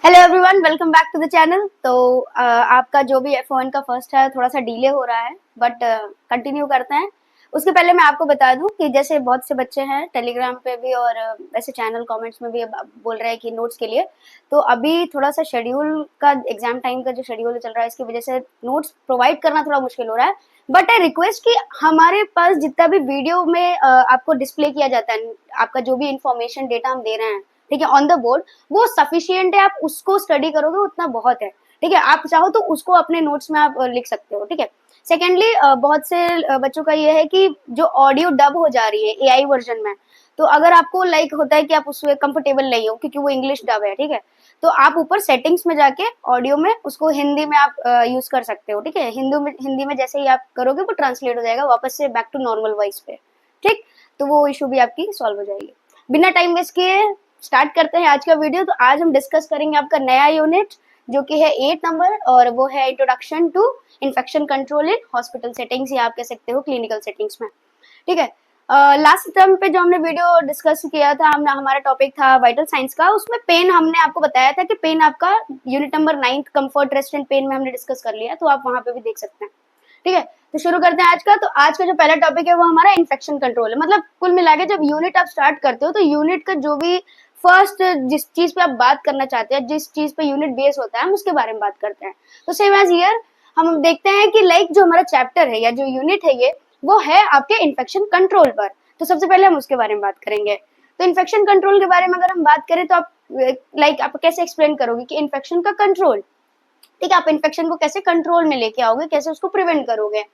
Hello everyone, welcome back to the channel. तो आपका जो भी F1 का फर्स्ट है थोड़ा सा डिले हो रहा है, बट कंटिन्यू करते हैं। उसके पहले मैं आपको बता दूं कि जैसे बहुत से बच्चे हैं टेलीग्राम पे भी और वैसे चैनल कमेंट्स में भी बोल रहे हैं कि नोट्स के लिए, तो अभी थोड़ा सा शेड्यूल का एग्जाम टाइम का जो शेड्यूल चल रहा है इसकी वजह से नोट्स प्रोवाइड करना थोड़ा मुश्किल हो रहा है। बट आई रिक्वेस्ट कि हमारे पास जितना भी वीडियो में आपको डिस्प्ले किया जाता है, आपका जो भी इंफॉर्मेशन डेटा हम दे रहे हैं, ठीक है, ऑन द बोर्ड, वो सफिशियंट है। आप उसको स्टडी करोगे उतना बहुत है, ठीक है। आप चाहो तो उसको अपने नोट्स में आप लिख सकते हो, ठीक है। सेकेंडली, बहुत से बच्चों का ये है कि जो ऑडियो डब हो जा रही है एआई वर्जन में, तो अगर आपको लाइक होता है कि आप उसमें कंफर्टेबल नहीं हो क्योंकि वो इंग्लिश डब है, ठीक है, तो आप ऊपर सेटिंग्स में जाके ऑडियो में उसको हिंदी में आप यूज कर सकते हो, ठीक है। हिंदी में जैसे ही आप करोगे वो ट्रांसलेट हो जाएगा वापस से बैक टू नॉर्मल वॉइस पे, ठीक। तो वो इशू भी आपकी सॉल्व हो जाएगी। बिना टाइम वेस्ट किए स्टार्ट करते हैं आज का वीडियो। तो आज हम डिस्कस करेंगे आपका नया यूनिट जो कि है 8 नंबर, और वो है introduction to infection control in hospital settings, या आप कह सकते हो क्लिनिकल सेटिंग्स में, ठीक है। लास्ट टर्म पे जो हमने वीडियो डिस्कस किया था, हमने हमारा टॉपिक था वाइटल साइंस का, उसमें पेन हमने आपको बताया था कि पेन आपका unit number 9 comfort rest and pain में हमने डिस्कस कर लिया, तो आप वहां पे भी देख सकते हैं, ठीक है। तो शुरू करते हैं आज का। तो आज का जो पहला टॉपिक है वो हमारा इन्फेक्शन कंट्रोल है। मतलब कुल मिला के जब यूनिट आप स्टार्ट करते हो तो यूनिट का जो भी फर्स्ट जिस चीज पे आप बात करना चाहते हैं, जिस चीज पे यूनिट बेस होता है, हम उसके बारे में बात करते हैं। तो सेम एज हियर हम देखते हैं कि लाइक जो हमारा चैप्टर है या जो यूनिट है ये, वो है आपके इन्फेक्शन कंट्रोल पर। तो सबसे पहले हम उसके बारे में बात करेंगे। तो इन्फेक्शन कंट्रोल के बारे में अगर हम बात करें तो आप लाइक आप कैसे एक्सप्लेन करोगे कि इन्फेक्शन का कंट्रोल, ठीक है, आप इन्फेक्शन को कैसे कंट्रोल में लेके आओगे, कैसे उसको प्रिवेंट करोगे।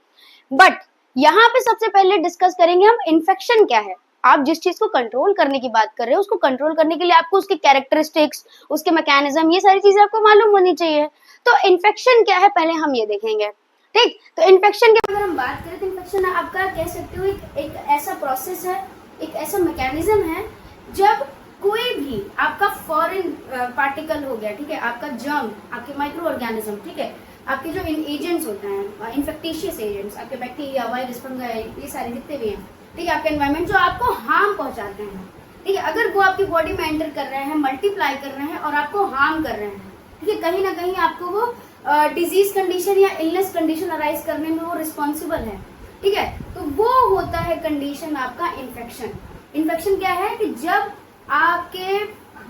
बट यहाँ पे सबसे पहले डिस्कस करेंगे हम इन्फेक्शन क्या है। आप जिस चीज को कंट्रोल करने की बात कर रहे हो, उसको कंट्रोल करने के लिए आपको उसके कैरेक्टरिस्टिक्स, उसके मैकेनिज्म, ये सारी चीजें आपको मालूम होनी चाहिए। तो इन्फेक्शन क्या है पहले हम ये देखेंगे, ठीक। तो इन्फेक्शन की अगर हम बात करें तो इन्फेक्शन आपका कह सकते हो एक ऐसा प्रोसेस है, एक ऐसा मैकेनिज्म है जब कोई भी आपका फॉरेन पार्टिकल हो गया, ठीक है, आपका जर्म, आपके माइक्रो ऑर्गेनिज्म, ठीक है, आपके जो एजेंट्स होते हैं, इन्फेक्टिशियस एजेंट्स, आपके बैक्टीरिया, वायरस, फंगाई, ये सारे जितने भी हैं, ठीक है, आपके एनवायरमेंट जो आपको हार्म पहुंचाते हैं, ठीक है, अगर वो आपकी बॉडी में एंटर कर रहे हैं, मल्टीप्लाई कर रहे हैं और आपको हार्म कर रहे हैं, ठीक है, कहीं ना कहीं आपको वो डिजीज कंडीशन या इलनेस कंडीशन अराइज करने में वो रिस्पॉन्सिबल है, ठीक है। तो वो होता है कंडीशन आपका इन्फेक्शन। इन्फेक्शन क्या है कि जब आपके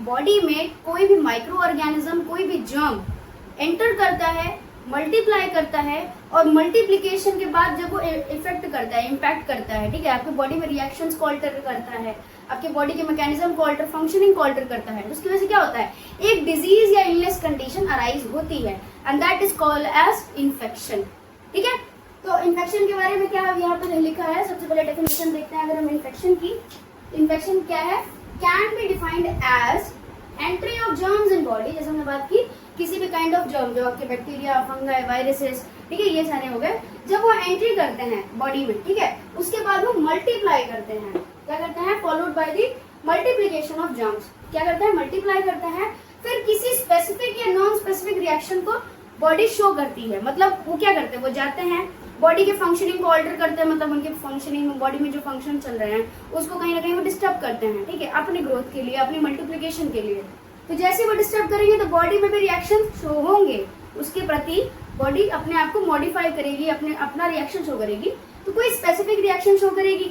बॉडी में कोई भी माइक्रो ऑर्गेनिज्म, कोई भी जर्म एंटर करता है, मल्टीप्लाई करता है, और मल्टीप्लिकेशन के बाद जब वो इफेक्ट करता है, इम्पैक्ट करता है, ठीक है, आपकी बॉडी में रिएक्शंस को अल्टर करता है, आपके बॉडी के मैकेनिज्म को अल्टर, फंक्शनिंग को अल्टर करता है, उसकी वजह से क्या होता है, एक डिजीज या इलनेस कंडीशन अराइज होती है, and that is called as infection, ठीक है। तो इन्फेक्शन के बारे में क्या यहाँ पर लिखा है, सबसे पहले डेफिनेशन देखते हैं अगर हम इन्फेक्शन की। इन्फेक्शन क्या है, can be defined as entry of germs in body, जैसे हमने बात की, किसी भी काइंड ऑफ जर्म, जो आपके बैक्टीरिया, फंगाई, वायरसेस, ठीक है, ये सारे हो गए, जब वो एंट्री करते हैं बॉडी में, ठीक है, उसके बाद वो मल्टीप्लाई करते हैं, क्या करते हैं, followed by the multiplication of germs, क्या करते हैं, मल्टीप्लाई करते हैं, फिर किसी स्पेसिफिक या नॉन स्पेसिफिक रिएक्शन को बॉडी शो करती है। मतलब वो क्या करते हैं, वो जाते हैं बॉडी के फंक्शनिंग को ऑल्टर करते हैं, मतलब उनके फंक्शनिंग, बॉडी में जो फंक्शन चल रहे हैं उसको कहीं ना कहीं वो डिस्टर्ब करते हैं, ठीक है, अपनी ग्रोथ के लिए, अपनी मल्टीप्लिकेशन के लिए। तो जैसे वो डिस्टर्ब करेंगे तो बॉडी में भी रिएक्शन शो होंगे, उसके प्रति बॉडी अपने आप को मॉडिफाई करेगी, अपना रिएक्शन शो करेगी। तो कोई स्पेसिफिक रिएक्शन शो करेगी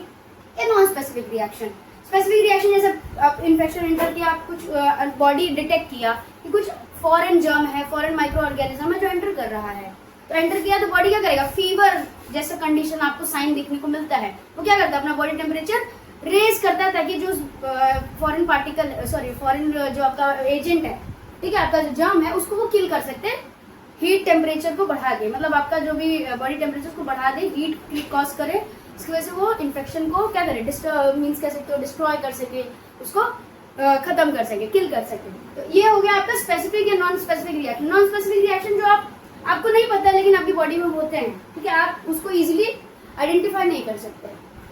या non specific reaction. Specific reaction जैसे इन्फेक्शन एंटर किया, आप कुछ बॉडी डिटेक्ट किया कि कुछ फॉरेन जर्म है, फॉरेन माइक्रो ऑर्गेनिज्म है जो एंटर कर रहा है, तो एंटर किया तो बॉडी क्या करेगा, फीवर जैसा कंडीशन आपको साइन देखने को मिलता है, वो क्या करता है, अपना बॉडी टेम्परेचर रेज करता है ताकि जो फॉरेन पार्टिकल, सॉरी फॉरेन जो आपका एजेंट है, ठीक है, आपका जो जर्म है, उसको वो किल कर सकते हैं हीट टेम्परेचर को बढ़ा के। मतलब आपका जो भी बॉडी टेम्परेचर को बढ़ा दे, हीट कॉज करे, इसकी वजह से वो इन्फेक्शन को क्या करे, मीन्स कह सकते हो डिस्ट्रॉय कर सके, उसको खत्म कर सके, किल कर सके। तो ये हो गया आपका स्पेसिफिक या non specific reaction. Non specific reaction जो आपको नहीं पता लेकिन आपकी बॉडी में होते हैं, ठीक है, आप उसको इजीली आइडेंटिफाई नहीं कर सकते,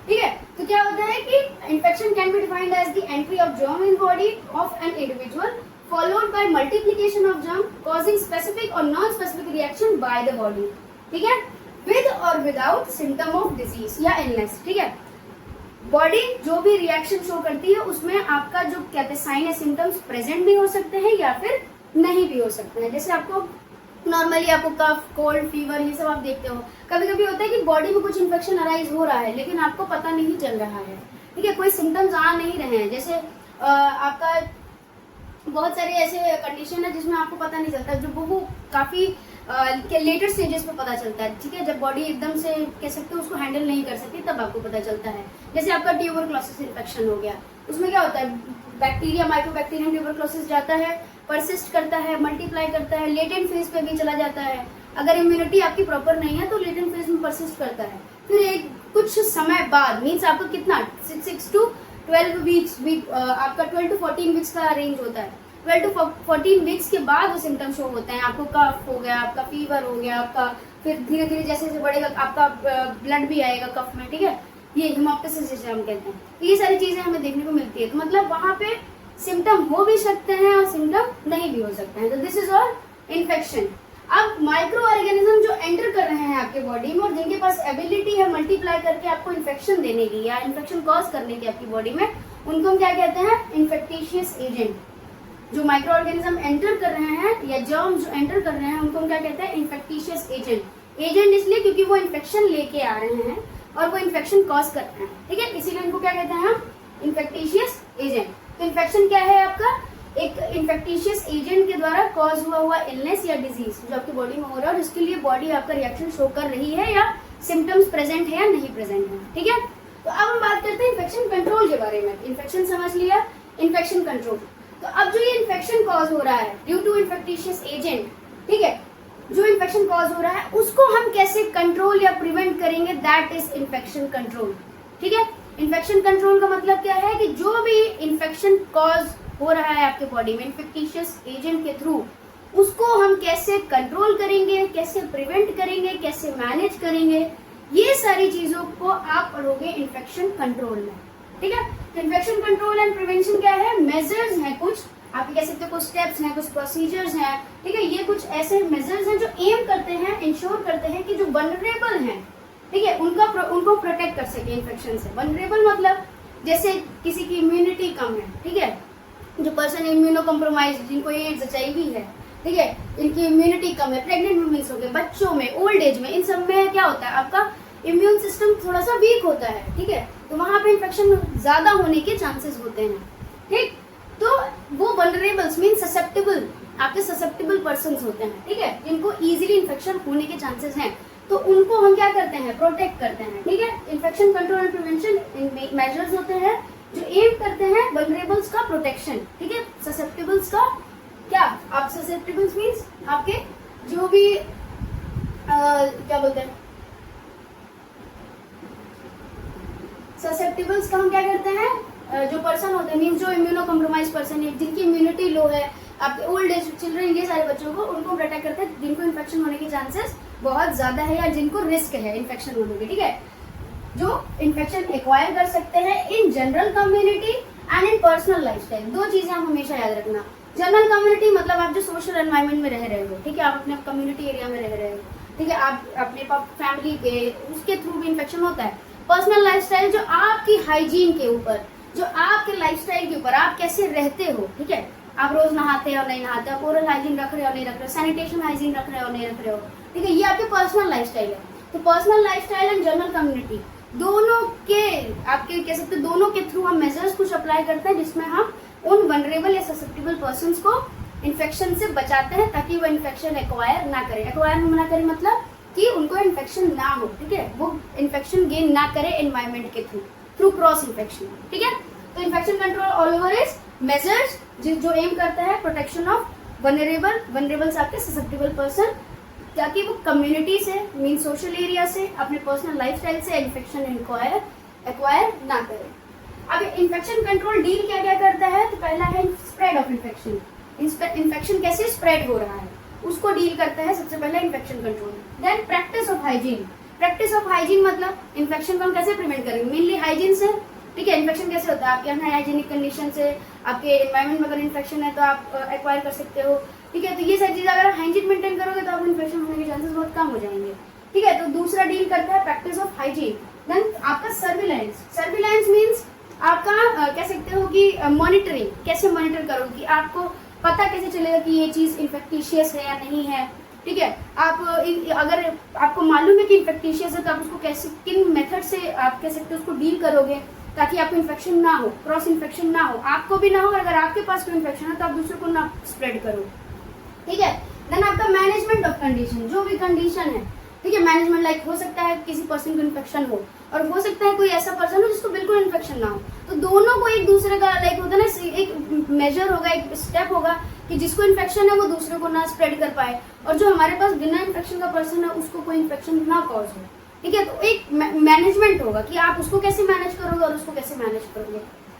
ठीक है। तो क्या होता है कि infection can be defined as the entry of germ in body of an individual followed by multiplication of germ causing specific और non specific reaction by the body, ठीक है, विद और विदाउट सिम्टम ऑफ डिजीज या illness, ठीक है। Body जो भी reaction show करती है उसमें आपका जो कहते हैं साइन या सिम्टम्स प्रेजेंट भी हो सकते हैं या फिर नहीं भी हो सकता है। जैसे आपको नॉर्मली आपको कफ, कोल्ड, फीवर ये सब आप देखते हो, कभी कभी होता है कि बॉडी में कुछ इन्फेक्शन अराइज हो रहा है लेकिन आपको पता नहीं चल रहा है, ठीक है, कोई सिम्टम्स आ नहीं रहे हैं। जैसे आपका बहुत सारे ऐसे कंडीशन है जिसमें आपको पता नहीं चलता, जो वो काफ़ी लेटर स्टेजेस पे पता चलता है, ठीक है, जब बॉडी एकदम से कह सकते हो उसको हैंडल नहीं कर सकती तब आपको पता चलता है। जैसे आपका ट्यूबरक्लोसिस इन्फेक्शन हो गया, उसमें क्या होता है, बैक्टीरिया, माइक्रोबैक्टीरियम ट्यूबरक्लोसिस जाता है, परसिस्ट करता है, मल्टीप्लाई करता है, लेटेंट फेज पे भी चला जाता है। अगर इम्यूनिटी आपकी प्रॉपर नहीं है तो लेटेंट फेज में परसिस्ट करता है। फिर एक कुछ समय बाद, मीन्स आपको कितना 6 to 12 वीक्स, आपका 12 to 14 वीक्स का रेंज होता है। 12 to 14 वीक्स के बाद वो सिम्टम शो होते हैं। आपको कफ हो गया, आपका फीवर हो गया, आपका फिर धीरे धीरे जैसे जैसे बढ़ेगा आपका ब्लड भी आएगा कफ में, ठीक है, ये हिमोप्टिसिस जिसे हम कहते हैं। तो ये सारी चीजें हमें देखने को मिलती है। तो मतलब वहाँ पे सिम्टम हो भी सकते हैं और सिम्टम नहीं भी हो सकते हैं। तो दिस इज ऑल इन्फेक्शन। अब माइक्रो ऑर्गेनिज्म जो एंटर कर रहे हैं आपके बॉडी में और जिनके पास एबिलिटी है मल्टीप्लाई करके आपको इन्फेक्शन देने की या इन्फेक्शन कॉज करने की आपकी बॉडी में, उनको हम क्या कहते हैं, इन्फेक्टिशियस एजेंट। जो माइक्रो ऑर्गेनिज्म एंटर कर रहे हैं या जर्म जो एंटर कर रहे हैं उनको हम क्या कहते हैं, इन्फेक्टिशियस एजेंट। एजेंट इसलिए क्योंकि वो इन्फेक्शन लेके आ रहे हैं और वो इन्फेक्शन कॉज कर रहे हैं, ठीक है, इसीलिए इनको क्या कहते हैं हम, इन्फेक्टिशियस एजेंट। तो इन्फेक्शन क्या है आपका, एक इन्फेक्टिशियस एजेंट के द्वारा कॉज हुआ इलनेस या डिजीज जो आपकी बॉडी में हो रहा है और इसके लिए बॉडी आपका रिएक्शन शो कर रही है या सिम्टम्स प्रेजेंट है या नहीं प्रेजेंट है, ठीक है। तो अब हम बात करते हैं इन्फेक्शन कंट्रोल के बारे में। इन्फेक्शन समझ लिया, इन्फेक्शन कंट्रोल। तो अब जो ये इन्फेक्शन कॉज हो रहा है ड्यू टू इन्फेक्टिशियस एजेंट, ठीक है, जो इन्फेक्शन कॉज हो रहा है उसको हम कैसे कंट्रोल या प्रिवेंट करेंगे, दैट इज इन्फेक्शन कंट्रोल, ठीक है। इन्फेक्शन कंट्रोल का मतलब क्या है कि जो भी इन्फेक्शन कॉज हो रहा है आपके बॉडी में इन्फेक्टिशियस एजेंट के थ्रू, उसको हम कैसे कंट्रोल करेंगे, कैसे प्रिवेंट करेंगे, कैसे मैनेज करेंगे, ये सारी चीजों को आप पढ़ोगे इन्फेक्शन कंट्रोल में, ठीक है। तो इन्फेक्शन कंट्रोल एंड प्रिवेंशन क्या है, मेजर्स हैं कुछ, आप कह सकते हो कुछ स्टेप्स हैं, कुछ प्रोसीजर्स हैं, ठीक है। ये कुछ ऐसे मेजर्स हैं जो एम करते हैं, इंश्योर करते हैं कि जो वल्नरेबल हैं, ठीक है, उनको प्रोटेक्ट कर सके इन्फेक्शन से। वल्नरेबल मतलब जैसे किसी की इम्यूनिटी कम है, ठीक है, जो पर्सन इम्यूनो कॉम्प्रोमाइज, जिनको एड्स एचआईवी है, ठीक है, इनकी इम्यूनिटी कम है, प्रेग्नेंट वुमेन्स हो गए, बच्चों में, ओल्ड एज में, इन सब में क्या होता है, आपका इम्यून सिस्टम थोड़ा सा वीक होता है, ठीक है, तो वहां पे इन्फेक्शन ज्यादा होने के चांसेस होते हैं, ठीक। तो वो वल्नरेबल्स मीन ससेप्टेबल, आपके ससेप्टेबल पर्सन्स होते हैं, ठीक है, जिनको इजीली इन्फेक्शन होने के चांसेस हैं, तो उनको हम क्या करते हैं, प्रोटेक्ट करते हैं, ठीक है। Infection control and prevention measures होते हैं जो एम करते हैं वल्नरेबल्स का प्रोटेक्शन, ठीक है, ससेप्टेबल्स का क्या, आप ससेप्टेबल्स मीन्स आपके जो भी क्या बोलते हैं, ससेप्टेबल्स का हम क्या करते हैं, जो पर्सन होते हैं मीन्स जो इम्यूनो कॉम्प्रोमाइज पर्सन है, जिनकी इम्यूनिटी लो है, आपके ओल्ड एज चिल्ड्रन, ये सारे बच्चों को उनको प्रोटेक्ट करते हैं जिनको इन्फेक्शन होने के चांसेस बहुत ज्यादा है या जिनको रिस्क है इन्फेक्शन होने के, ठीक है, जो इन्फेक्शन एक्वायर कर सकते हैं in general community and in personal lifestyle. दो चीजें आप हमेशा याद रखना। जनरल कम्युनिटी मतलब आप जो सोशल एनवायरनमेंट में रह रहे हो, ठीक है, आप अपने कम्युनिटी एरिया में रह रहे हो, ठीक है, आप अपने फैमिली के उसके थ्रू भी इन्फेक्शन होता है। पर्सनल लाइफस्टाइल जो आपकी हाइजीन के ऊपर, जो आपके लाइफस्टाइल के ऊपर, आप कैसे रहते हो, ठीक है, आप रोज नहाते हो नहीं नहाते हो, ओरल हाइजीन रख रहे हो नहीं रख रहे हो, सैनिटेशन हाइजीन रख रहे हो नहीं रख रहे हो, ठीक है, ये आपके पर्सनल लाइफस्टाइल है। तो personal lifestyle and general community दोनों के, आपके कह सकते दोनों के थ्रू हम मेजर्स कुछ अप्लाई करते हैं जिसमें हम उन वनरेबल या ससेप्टेबल पर्सन्स को इन्फेक्शन से बचाते हैं ताकि वो इन्फेक्शन एक्वायर ना करे। एक्वायर ना करे मतलब कि उनको इन्फेक्शन ना हो, ठीक है, वो इन्फेक्शन गेन ना करे एनवायरमेंट के थ्रू क्रॉस इन्फेक्शन, ठीक है। तो infection control all over is measures जो एम करता है प्रोटेक्शन ऑफ वनरेबल्स आपके ससेप्टेबल पर्सन, ताकि वो कम्युनिटी से मीन सोशल एरिया से अपने पर्सनल लाइफस्टाइल से इन्फेक्शन एक्वायर ना करे। अब इन्फेक्शन कंट्रोल डील क्या क्या करता है, तो पहला है स्प्रेड ऑफ इन्फेक्शन, इन्फेक्शन कैसे स्प्रेड हो रहा है उसको डील करता है सबसे पहले infection control. Then practice of hygiene, practice of hygiene मतलब इन्फेक्शन को हम कैसे प्रिवेंट करेंगे, मेनली हाइजीन से, ठीक है। इन्फेक्शन कैसे होता है, आपके अनहाइजीनिक कंडीशन से, आपके एनवायरमेंट में अगर इन्फेक्शन है तो आप एक्वायर कर सकते हो, ठीक है। तो ये सारी चीजें अगर आप हाइजीन मेंटेन करोगे तो आपको इन्फेक्शन होने के चांसेस बहुत कम हो जाएंगे, ठीक है। तो दूसरा डील करता है प्रैक्टिस ऑफ हाइजीन। देन आपका सर्विलांस, सर्विलांस मीन्स आपका कह सकते हो कि मॉनिटरिंग, कैसे मॉनिटर करो कि आपको पता कैसे चलेगा कि ये चीज़ इन्फेक्टिशियस है या नहीं है, ठीक है। आप अगर आपको मालूम है कि इन्फेक्टिशियस है तो आप उसको कैसे, किन मेथड से आप कह सकते हो उसको डील करोगे ताकि आपको इन्फेक्शन ना हो, क्रॉस इन्फेक्शन ना हो, आपको भी ना हो, अगर आपके पास कोई इन्फेक्शन है तो आप दूसरे को ना स्प्रेड करो, ठीक है। देन आपका मैनेजमेंट ऑफ कंडीशन, जो भी कंडीशन है, ठीक है, मैनेजमेंट लाइक हो सकता है किसी पर्सन को इन्फेक्शन हो और हो सकता है कोई ऐसा पर्सन हो जिसको बिल्कुल इन्फेक्शन ना हो, तो दोनों को एक दूसरे का लाइक होता है ना, एक मेजर होगा, एक स्टेप होगा कि जिसको इन्फेक्शन है वो दूसरे को ना स्प्रेड कर पाए और जो हमारे पास बिना इन्फेक्शन का पर्सन है उसको कोई इन्फेक्शन ना कॉज हो, ठीक है। तो एक मैनेजमेंट होगा कि आप उसको कैसे मैनेज करोगे और उसको कैसे मैनेज करोगे।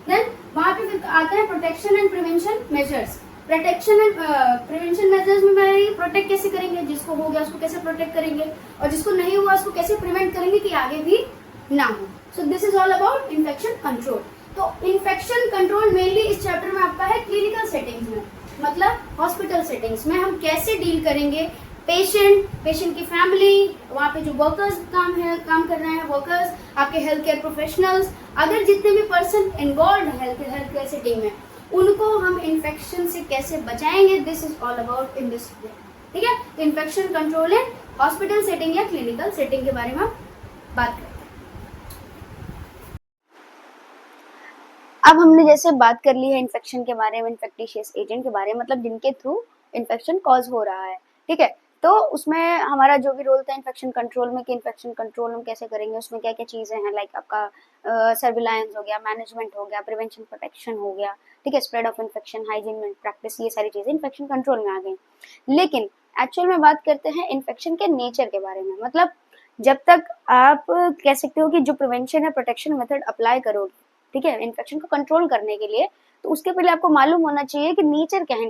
देन वहां पे फिर आता है protection and prevention measures. Protection and prevention measures में प्रोटेक्ट कैसे करेंगे, जिसको हो गया उसको कैसे प्रोटेक्ट करेंगे और जिसको नहीं हुआ उसको कैसे प्रिवेंट करेंगे कि आगे भी ना हो। सो this is all about infection control. तो इन्फेक्शन कंट्रोल मेनली इस चैप्टर में आपका है क्लिनिकल सेटिंग्स में, मतलब हॉस्पिटल सेटिंग्स में हम कैसे डील करेंगे पेशेंट की फैमिली, वहाँ पे जो वर्कर्स काम कर रहे हैं वर्कर्स, आपके हेल्थ केयर प्रोफेशनल्स, अगर जितने भी पर्सन इन्वॉल्व है हेल्थ केयर सेटिंग में, उनको हम इन्फेक्शन से कैसे बचाएंगे, this is all about in this, ठीक है। तो infection control in hospital setting या क्लिनिकल सेटिंग के बारे में हम बात करते हैं। अब हमने जैसे बात कर ली है इन्फेक्शन के बारे में, इन्फेक्टिशियस एजेंट के बारे में, मतलब जिनके थ्रू इन्फेक्शन कॉज हो रहा है, ठीक है। तो उसमें हमारा जो भी रोल था इन्फेक्शन कंट्रोल में कि इन्फेक्शन कंट्रोल हम कैसे करेंगे, उसमें क्या क्या चीज़ें हैं, लाइक आपका सर्विलांस हो गया, मैनेजमेंट हो गया, प्रिवेंशन प्रोटेक्शन हो गया, ठीक है, spread of infection, hygiene practice, ये सारी चीज़ें इन्फेक्शन कंट्रोल में आ गई। लेकिन एक्चुअल में बात करते हैं इन्फेक्शन के नेचर के बारे में, मतलब जब तक आप कह सकते हो कि जो प्रिवेंशन है प्रोटेक्शन मेथड अप्लाई करोगे, ठीक है, इन्फेक्शन को कंट्रोल करने के लिए, तो उसके पहले आपको मालूम होना चाहिए कि नेचर क्या है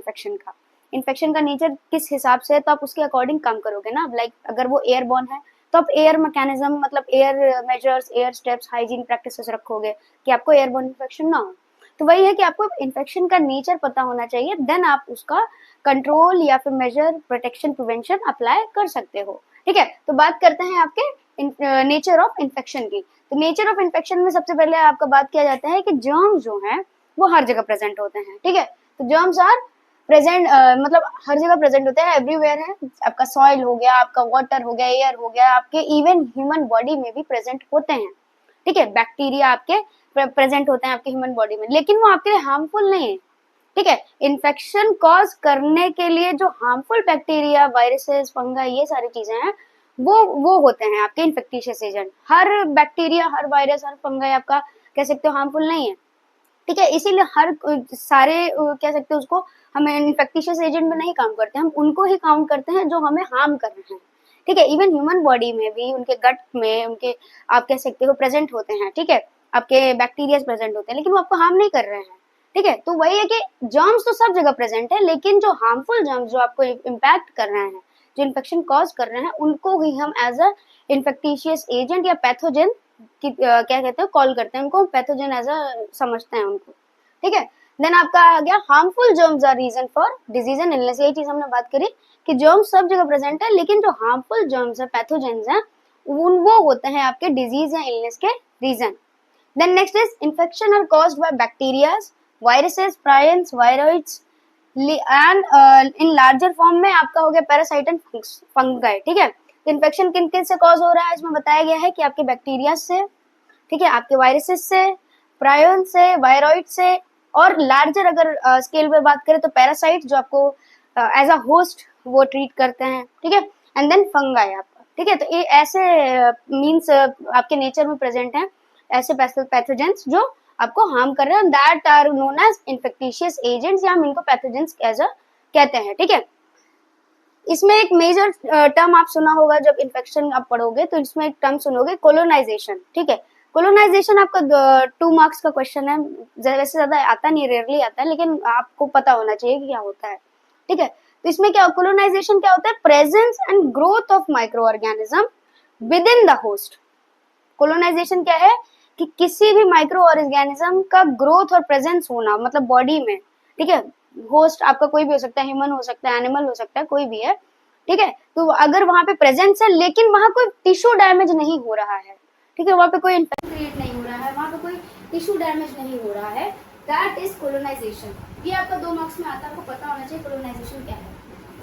इन्फेक्शन का नेचर किस हिसाब से है, तो आप उसके अकॉर्डिंग काम करोगे ना। लाइक अगर वो एयरबॉर्न है तो आप एयर मैकेनिज्म, मतलब air measures, air steps, hygiene practices रखोगे कि आपको एयरबॉर्न इन्फेक्शन ना हो। तो वही है कि आपको इन्फेक्शन का नेचर पता होना चाहिए, देन आप उसका कंट्रोल या फिर मेजर, प्रोटेक्शन, प्रिवेंशन अप्लाई कर सकते हो, ठीक है। तो बात करते हैं आपके नेचर ऑफ इन्फेक्शन की। तो नेचर ऑफ इन्फेक्शन में सबसे पहले आपका बात किया जाता है कि जर्म्स जो हैं वो हर जगह प्रेजेंट होते हैं, ठीक है। तो जर्म्स आर प्रेजेंट, मतलब हर जगह प्रेजेंट होते हैं, एवरीवेयर है। आपका सॉइल हो गया, आपका वाटर हो गया, एयर हो गया, आपके इवन ह्यूमन बॉडी में भी प्रेजेंट होते हैं, ठीक है। बैक्टीरिया आपके प्रेजेंट होते हैं आपके ह्यूमन बॉडी में, लेकिन वो आपके लिए हार्मफुल नहीं है, ठीक है। इन्फेक्शन कॉज करने के लिए जो हार्मफुल बैक्टीरिया, वायरसेस, फंगाई, ये सारी चीजें हैं, वो होते हैं आपके इन्फेक्टिशियस एजेंट। हर बैक्टीरिया, हर वायरस, हर फंगाई आपका कह सकते हो हार्मफुल नहीं है, ठीक है। इसीलिए हर सारे कह सकते हो उसको हम इन्फेक्टिशियस एजेंट में नहीं काम करते, हम उनको ही काउंट करते हैं जो हमें हार्म कर रहे हैं, ठीक है। इवन ह्यूमन बॉडी में भी, उनके गट में, उनके आप कह सकते हो प्रेजेंट होते हैं, ठीक है, आपके बैक्टीरिया प्रेजेंट होते हैं, लेकिन वो आपको हार्म नहीं कर रहे हैं, ठीक है। तो वही है कि जर्म्स तो सब जगह प्रेजेंट है, लेकिन जो हार्मफुल जर्म्स जो आपको इम्पैक्ट कर रहे हैं, जो इन्फेक्शन कॉज कर रहे हैं, उनको ही हम एज अ इन्फेक्टिशियस एजेंट या पैथोजन की क्या कहते हैं, कॉल करते हैं, उनको पैथोजन एज अ समझते हैं उनको, ठीक है। देन आपका आ गया harmful germs are reason for disease and illness. यही चीज हमने बात करी कि जर्म्स सब जगह प्रेजेंट है, लेकिन जो हार्मफुल जर्म्स है, पैथोजेंस हैं, वो होते हैं आपके डिजीज या इलनेस के reason. Then next is infection are caused by bacterias, viruses, prions, viroids and in larger form में आपका हो गया पैरासाइट एंड फंगाई, ठीक है। इन्फेक्शन किन किन से कॉज हो रहा है, इसमें बताया गया है कि आपके बैक्टीरिया से, ठीक है, आपके वायरसेस से, प्रायन से, वायरॉइड से, और लार्जर अगर स्केल पे बात करें तो पैरासाइट जो आपको एज अ होस्ट वो ट्रीट करते हैं, ठीक है। एंड देन फंगाई आपका, ठीक है। तो ये ऐसे मीन्स आपके नेचर में प्रेजेंट हैं ऐसे पैथोजेंस जो आपको हार्म कर रहे हैं, that are known as infectious agents, या हम इनको पैथोजेंस एज अ कहते हैं, ठीक है। इसमें एक मेजर टर्म आप सुना होगा, जब इन्फेक्शन आप पढ़ोगे तो इसमें एक टर्म सुनोगे, कोलोनाइजेशन, ठीक है। कोलोनाइजेशन आपका 2 मार्क्स का क्वेश्चन है, वैसे ज्यादा आता नहीं, रेयरली आता है, लेकिन आपको पता होना चाहिए कि क्या होता है, ठीक है। तो इसमें क्या कोलोनाइजेशन क्या होता है, presence and growth of micro organism within the host. Colonisation क्या है कि किसी भी माइक्रो ऑर्गेनिज्म का ग्रोथ और प्रेजेंस होना, मतलब बॉडी में, ठीक है। होस्ट आपका कोई भी हो सकता है, ह्यूमन हो सकता है, एनिमल हो सकता है, कोई भी है, ठीक है। तो अगर वहां पे प्रेजेंस है लेकिन वहां कोई टिश्यू डैमेज नहीं हो रहा है, ठीक है, वहां पे कोई इन्फेक्शन क्रिएट नहीं हो रहा है, वहां पे कोई टिश्यू डैमेज नहीं हो रहा है, दैट इज कोलोनाइजेशन। ये आपका 2 मार्क्स में आता है, आपको पता होना चाहिए कोलोनाइजेशन क्या है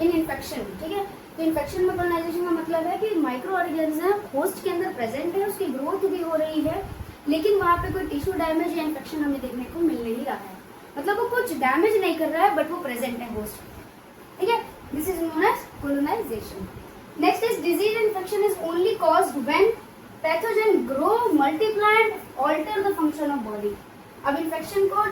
इन इन्फेक्शन, ठीक है। तो इन्फेक्शन में कोलोनाइजेशन का मतलब है कि माइक्रो ऑर्गेनिज्म होस्ट के अंदर प्रेजेंट है, उसकी ग्रोथ भी हो रही है, लेकिन वहाँ पे कोई टिश्यू डैमेज या इन्फेक्शन हमें देखने को मिल नहीं रहा है, मतलब वो कुछ डैमेज नहीं कर रहा है बट वो प्रेजेंट है होस्ट, ठीक है। This is known as colonisation. Next is disease infection is only caused when pathogen grow multiply and alter the function of body. अब इन्फेक्शन को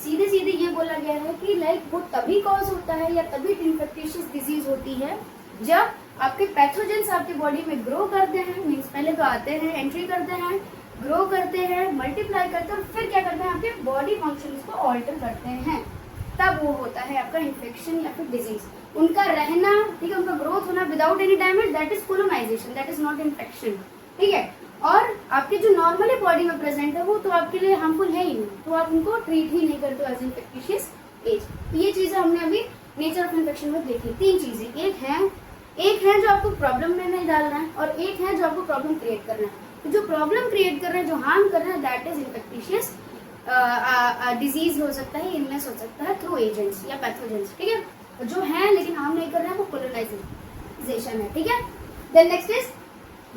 सीधे सीधे ये बोला गया है कि लाइक वो तभी कॉज होता है या तभी इन्फेक्टिशियस डिजीज होती है जब आपके पैथोजेंस आपके बॉडी में ग्रो करते हैं, मीन्स पहले तो आते हैं, एंट्री करते हैं, ग्रो करते हैं, मल्टीप्लाई करते हैं और फिर क्या करते हैं आपके बॉडी फंक्शंस को ऑल्टर करते हैं, तब वो होता है आपका इन्फेक्शन या फिर डिजीज। उनका रहना, ठीक है, उनका ग्रोथ होना without any damage, that is colonisation, that is not infection, ठीक है। और आपके जो नॉर्मली बॉडी में प्रेजेंट है वो तो आपके लिए हार्मफुल है ही नहीं, तो आप उनको ट्रीट ही नहीं करते एज इन्फेक्टिशियस एज। तो ये चीजें हमने अभी नेचर ऑफ इन्फेक्शन में देखी, 3 चीजें, एक है जो आपको प्रॉब्लम में नहीं डालना है और एक है जो आपको प्रॉब्लम क्रिएट करना है। तो जो प्रॉब्लम क्रिएट कर रहे हैं, जो हार्म कर रहे हैं, दैट इज इन्फेक्टिशियस डिजीज हो सकता है, इलनेस हो सकता है थ्रू एजेंट्स या पैथोजेंस, ठीक है। जो है लेकिन हार्म नहीं कर रहे हैं वो कोलोनाइजेशन है, ठीक है। Then next is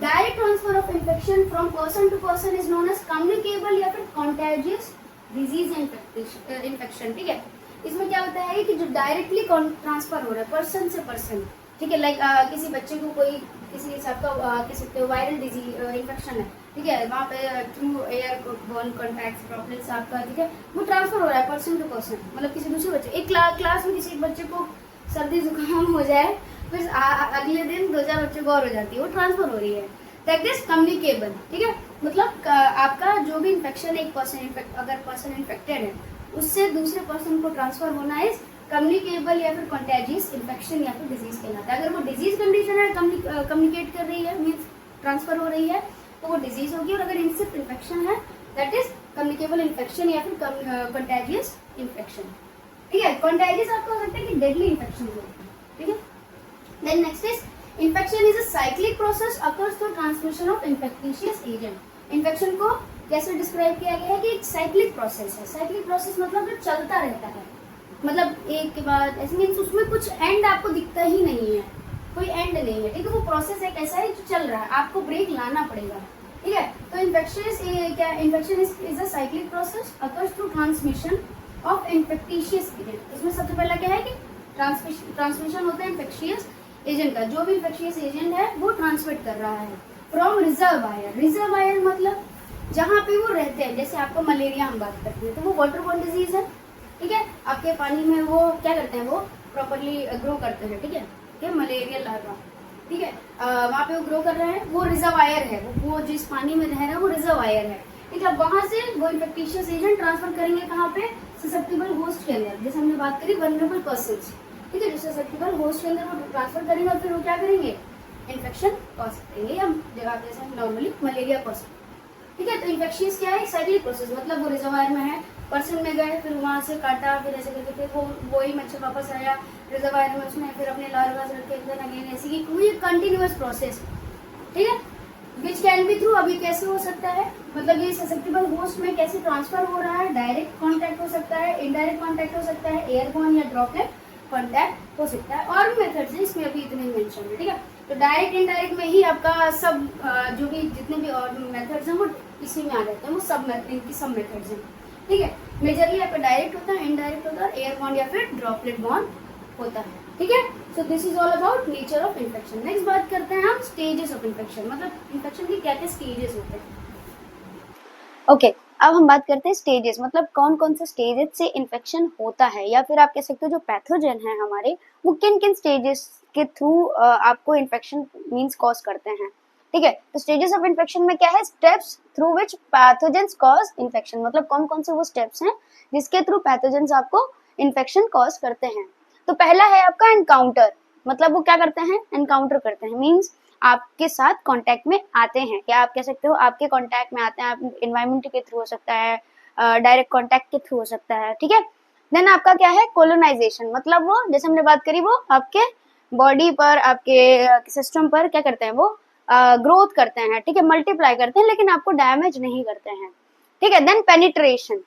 direct transfer of infection from person to person is known as communicable या फिर कॉन्टेजियस डिजीज इन्फेक्शन, ठीक है। इसमें क्या होता है कि जो डायरेक्टली ट्रांसफर हो रहा है पर्सन से पर्सन, ठीक है, लाइक किसी बच्चे को कोई किसी हिसाब का कह सकते हो वायरल डिजीज इन्फेक्शन है, ठीक है, वहाँ पे through air born contact droplets आपका, ठीक है, वो ट्रांसफर हो रहा है पर्सन टू पर्सन, मतलब किसी दूसरे बच्चे, एक क्लास में किसी बच्चे को सर्दी जुकाम हो जाए, फिर अगले दिन 2-4 बच्चों को और हो जाती है, वो ट्रांसफर हो रही है, दैट इज कम्युनिकेबल, ठीक है। मतलब आपका जो भी इन्फेक्शन एक पर्सन अगर पर्सन इन्फेक्टेड है उससे दूसरे पर्सन को ट्रांसफर होना इज कम्युनिकेबल या फिर कॉन्टेजियस इन्फेक्शन या फिर डिजीज कहलाता है। अगर वो डिजीज कंडीशन है, कम्युनिकेट कर रही है, मीन्स ट्रांसफर हो रही है, तो वो डिजीज होगी, और अगर इनसे इन्फेक्शन है दैट इज कम्युनिकेबल इन्फेक्शन या फिर कॉन्टेजियस इन्फेक्शन, ठीक है। कॉन्टेजियस आपको हो सकता है कि डेडली इन्फेक्शन हो, ठीक है। Then next is infection is a cyclic process occurs through transmission of infectious agent. Infection को कैसे डिस्क्राइब किया गया है कि एक साइक्लिक प्रोसेस है। साइक्लिक प्रोसेस मतलब जो चलता रहता है, मतलब एक के बाद ऐसे, मीन्स उसमें कुछ एंड आपको दिखता ही नहीं है, कोई एंड नहीं है, ठीक है। वो प्रोसेस एक ऐसा है जो चल रहा है, आपको ब्रेक लाना पड़ेगा, ठीक है। तो infection is a cyclic process occurs through transmission of infectious agent. इसमें सबसे पहला क्या है कि ट्रांसमिशन होता है इन्फेक्शियस एजेंट का, जो भी इन्फेक्शियस एजेंट है वो ट्रांसमिट कर रहा है फ्रॉम रिजर्वायर। रिजर्वायर मतलब जहाँ पे वो रहते हैं, जैसे आपको मलेरिया हम बात करते हैं तो वो वाटर बॉर्न डिजीज है, ठीक है। आपके पानी में वो क्या करते हैं, वो प्रॉपरली ग्रो करते हैं, ठीक है, मलेरिया लार्वा, ठीक है, वहाँ पे वो ग्रो कर रहे हैं, वो रिजर्वायर है, वो जिस पानी में रह रहा है वो रिजर्वायर है, ठीक है। वहाँ से वो इन्फेक्टिशियस एजेंट ट्रांसफर करेंगे कहाँ पे, ससेप्टेबल होस्ट के अंदर, जैसे हमने बात करी वल्नरेबल पर्सन्स, ठीक है, जो ससेप्टेबल होस्ट के अंदर वो ट्रांसफर करेंगे और फिर वो क्या करेंगे, इन्फेक्शन कॉज करेंगे, या जैसे नॉर्मली मलेरिया कॉज, ठीक है। तो इन्फेक्शियस क्या है, साइक्लिक प्रोसेस, मतलब वो रिजर्वायर में है, पर्सन में गए, फिर वहाँ से काटा, फिर ऐसे करके फिर वो वही मच्छर वापस आया रिजर्वायर में, उसमें फिर अपने लार्वा से रखे अगेन, ऐसी की कोई कंटिन्यूअस प्रोसेस, ठीक है। विच कैन बी थ्रू, अभी कैसे हो सकता है, मतलब ये ससेप्टेबल होस्ट में कैसे ट्रांसफर हो रहा है, डायरेक्ट कॉन्टैक्ट हो सकता है, इनडायरेक्ट कॉन्टैक्ट हो सकता है, एयरबॉर्न या ड्रॉपलेट कॉन्टैक्ट हो सकता है, और भी मेथड्स हैं, इसमें अभी इतने मेंशन है, ठीक है। तो डायरेक्ट इनडायरेक्ट में ही आपका सब जो भी जितने भी और मेथड्स हैं वो इसी में आ जाते हैं, वो सब इनकी सब मेथड्स हैं, ठीक है। मेजरली आपका डायरेक्ट होता है, इनडायरेक्ट होता है, एयरबॉर्न या फिर ड्रॉपलेट बॉर्न होता है, ठीक है। सो this is all about nature of infection. Next बात करते हैं हम स्टेजेस ऑफ इन्फेक्शन, मतलब इन्फेक्शन के क्या क्या स्टेजेस होते हैं। ओके, अब हम बात करते हैं स्टेजेस, मतलब कौन कौन से स्टेजेस से इन्फेक्शन होता है, या फिर आप कह सकते हो जो पैथोजन है हमारे वो किन किन स्टेजेस के थ्रू आपको इन्फेक्शन मींस कॉज करते हैं, ठीक है। तो स्टेजेस ऑफ इन्फेक्शन में क्या है, steps through which pathogens cause infection, मतलब कौन कौन से वो स्टेप्स हैं जिसके थ्रू पैथोजेंस आपको इन्फेक्शन कॉज करते हैं। तो पहला है आपका एनकाउंटर, मतलब वो क्या करते हैं, एनकाउंटर करते हैं, मींस आपके साथ कांटेक्ट में आते हैं, क्या आप कह सकते हो आपके कांटेक्ट में आते हैं, आप एनवायरमेंट के थ्रू हो सकता है, डायरेक्ट कांटेक्ट के थ्रू हो सकता है, ठीक है। देन आपका क्या है, कोलोनाइजेशन, मतलब वो जैसे हमने बात करी वो आपके बॉडी पर, आपके सिस्टम पर क्या करते हैं, वो ग्रोथ करते हैं, ठीक है, मल्टीप्लाई करते हैं, लेकिन आपको डैमेज नहीं करते हैं, ठीक है। Then penetration,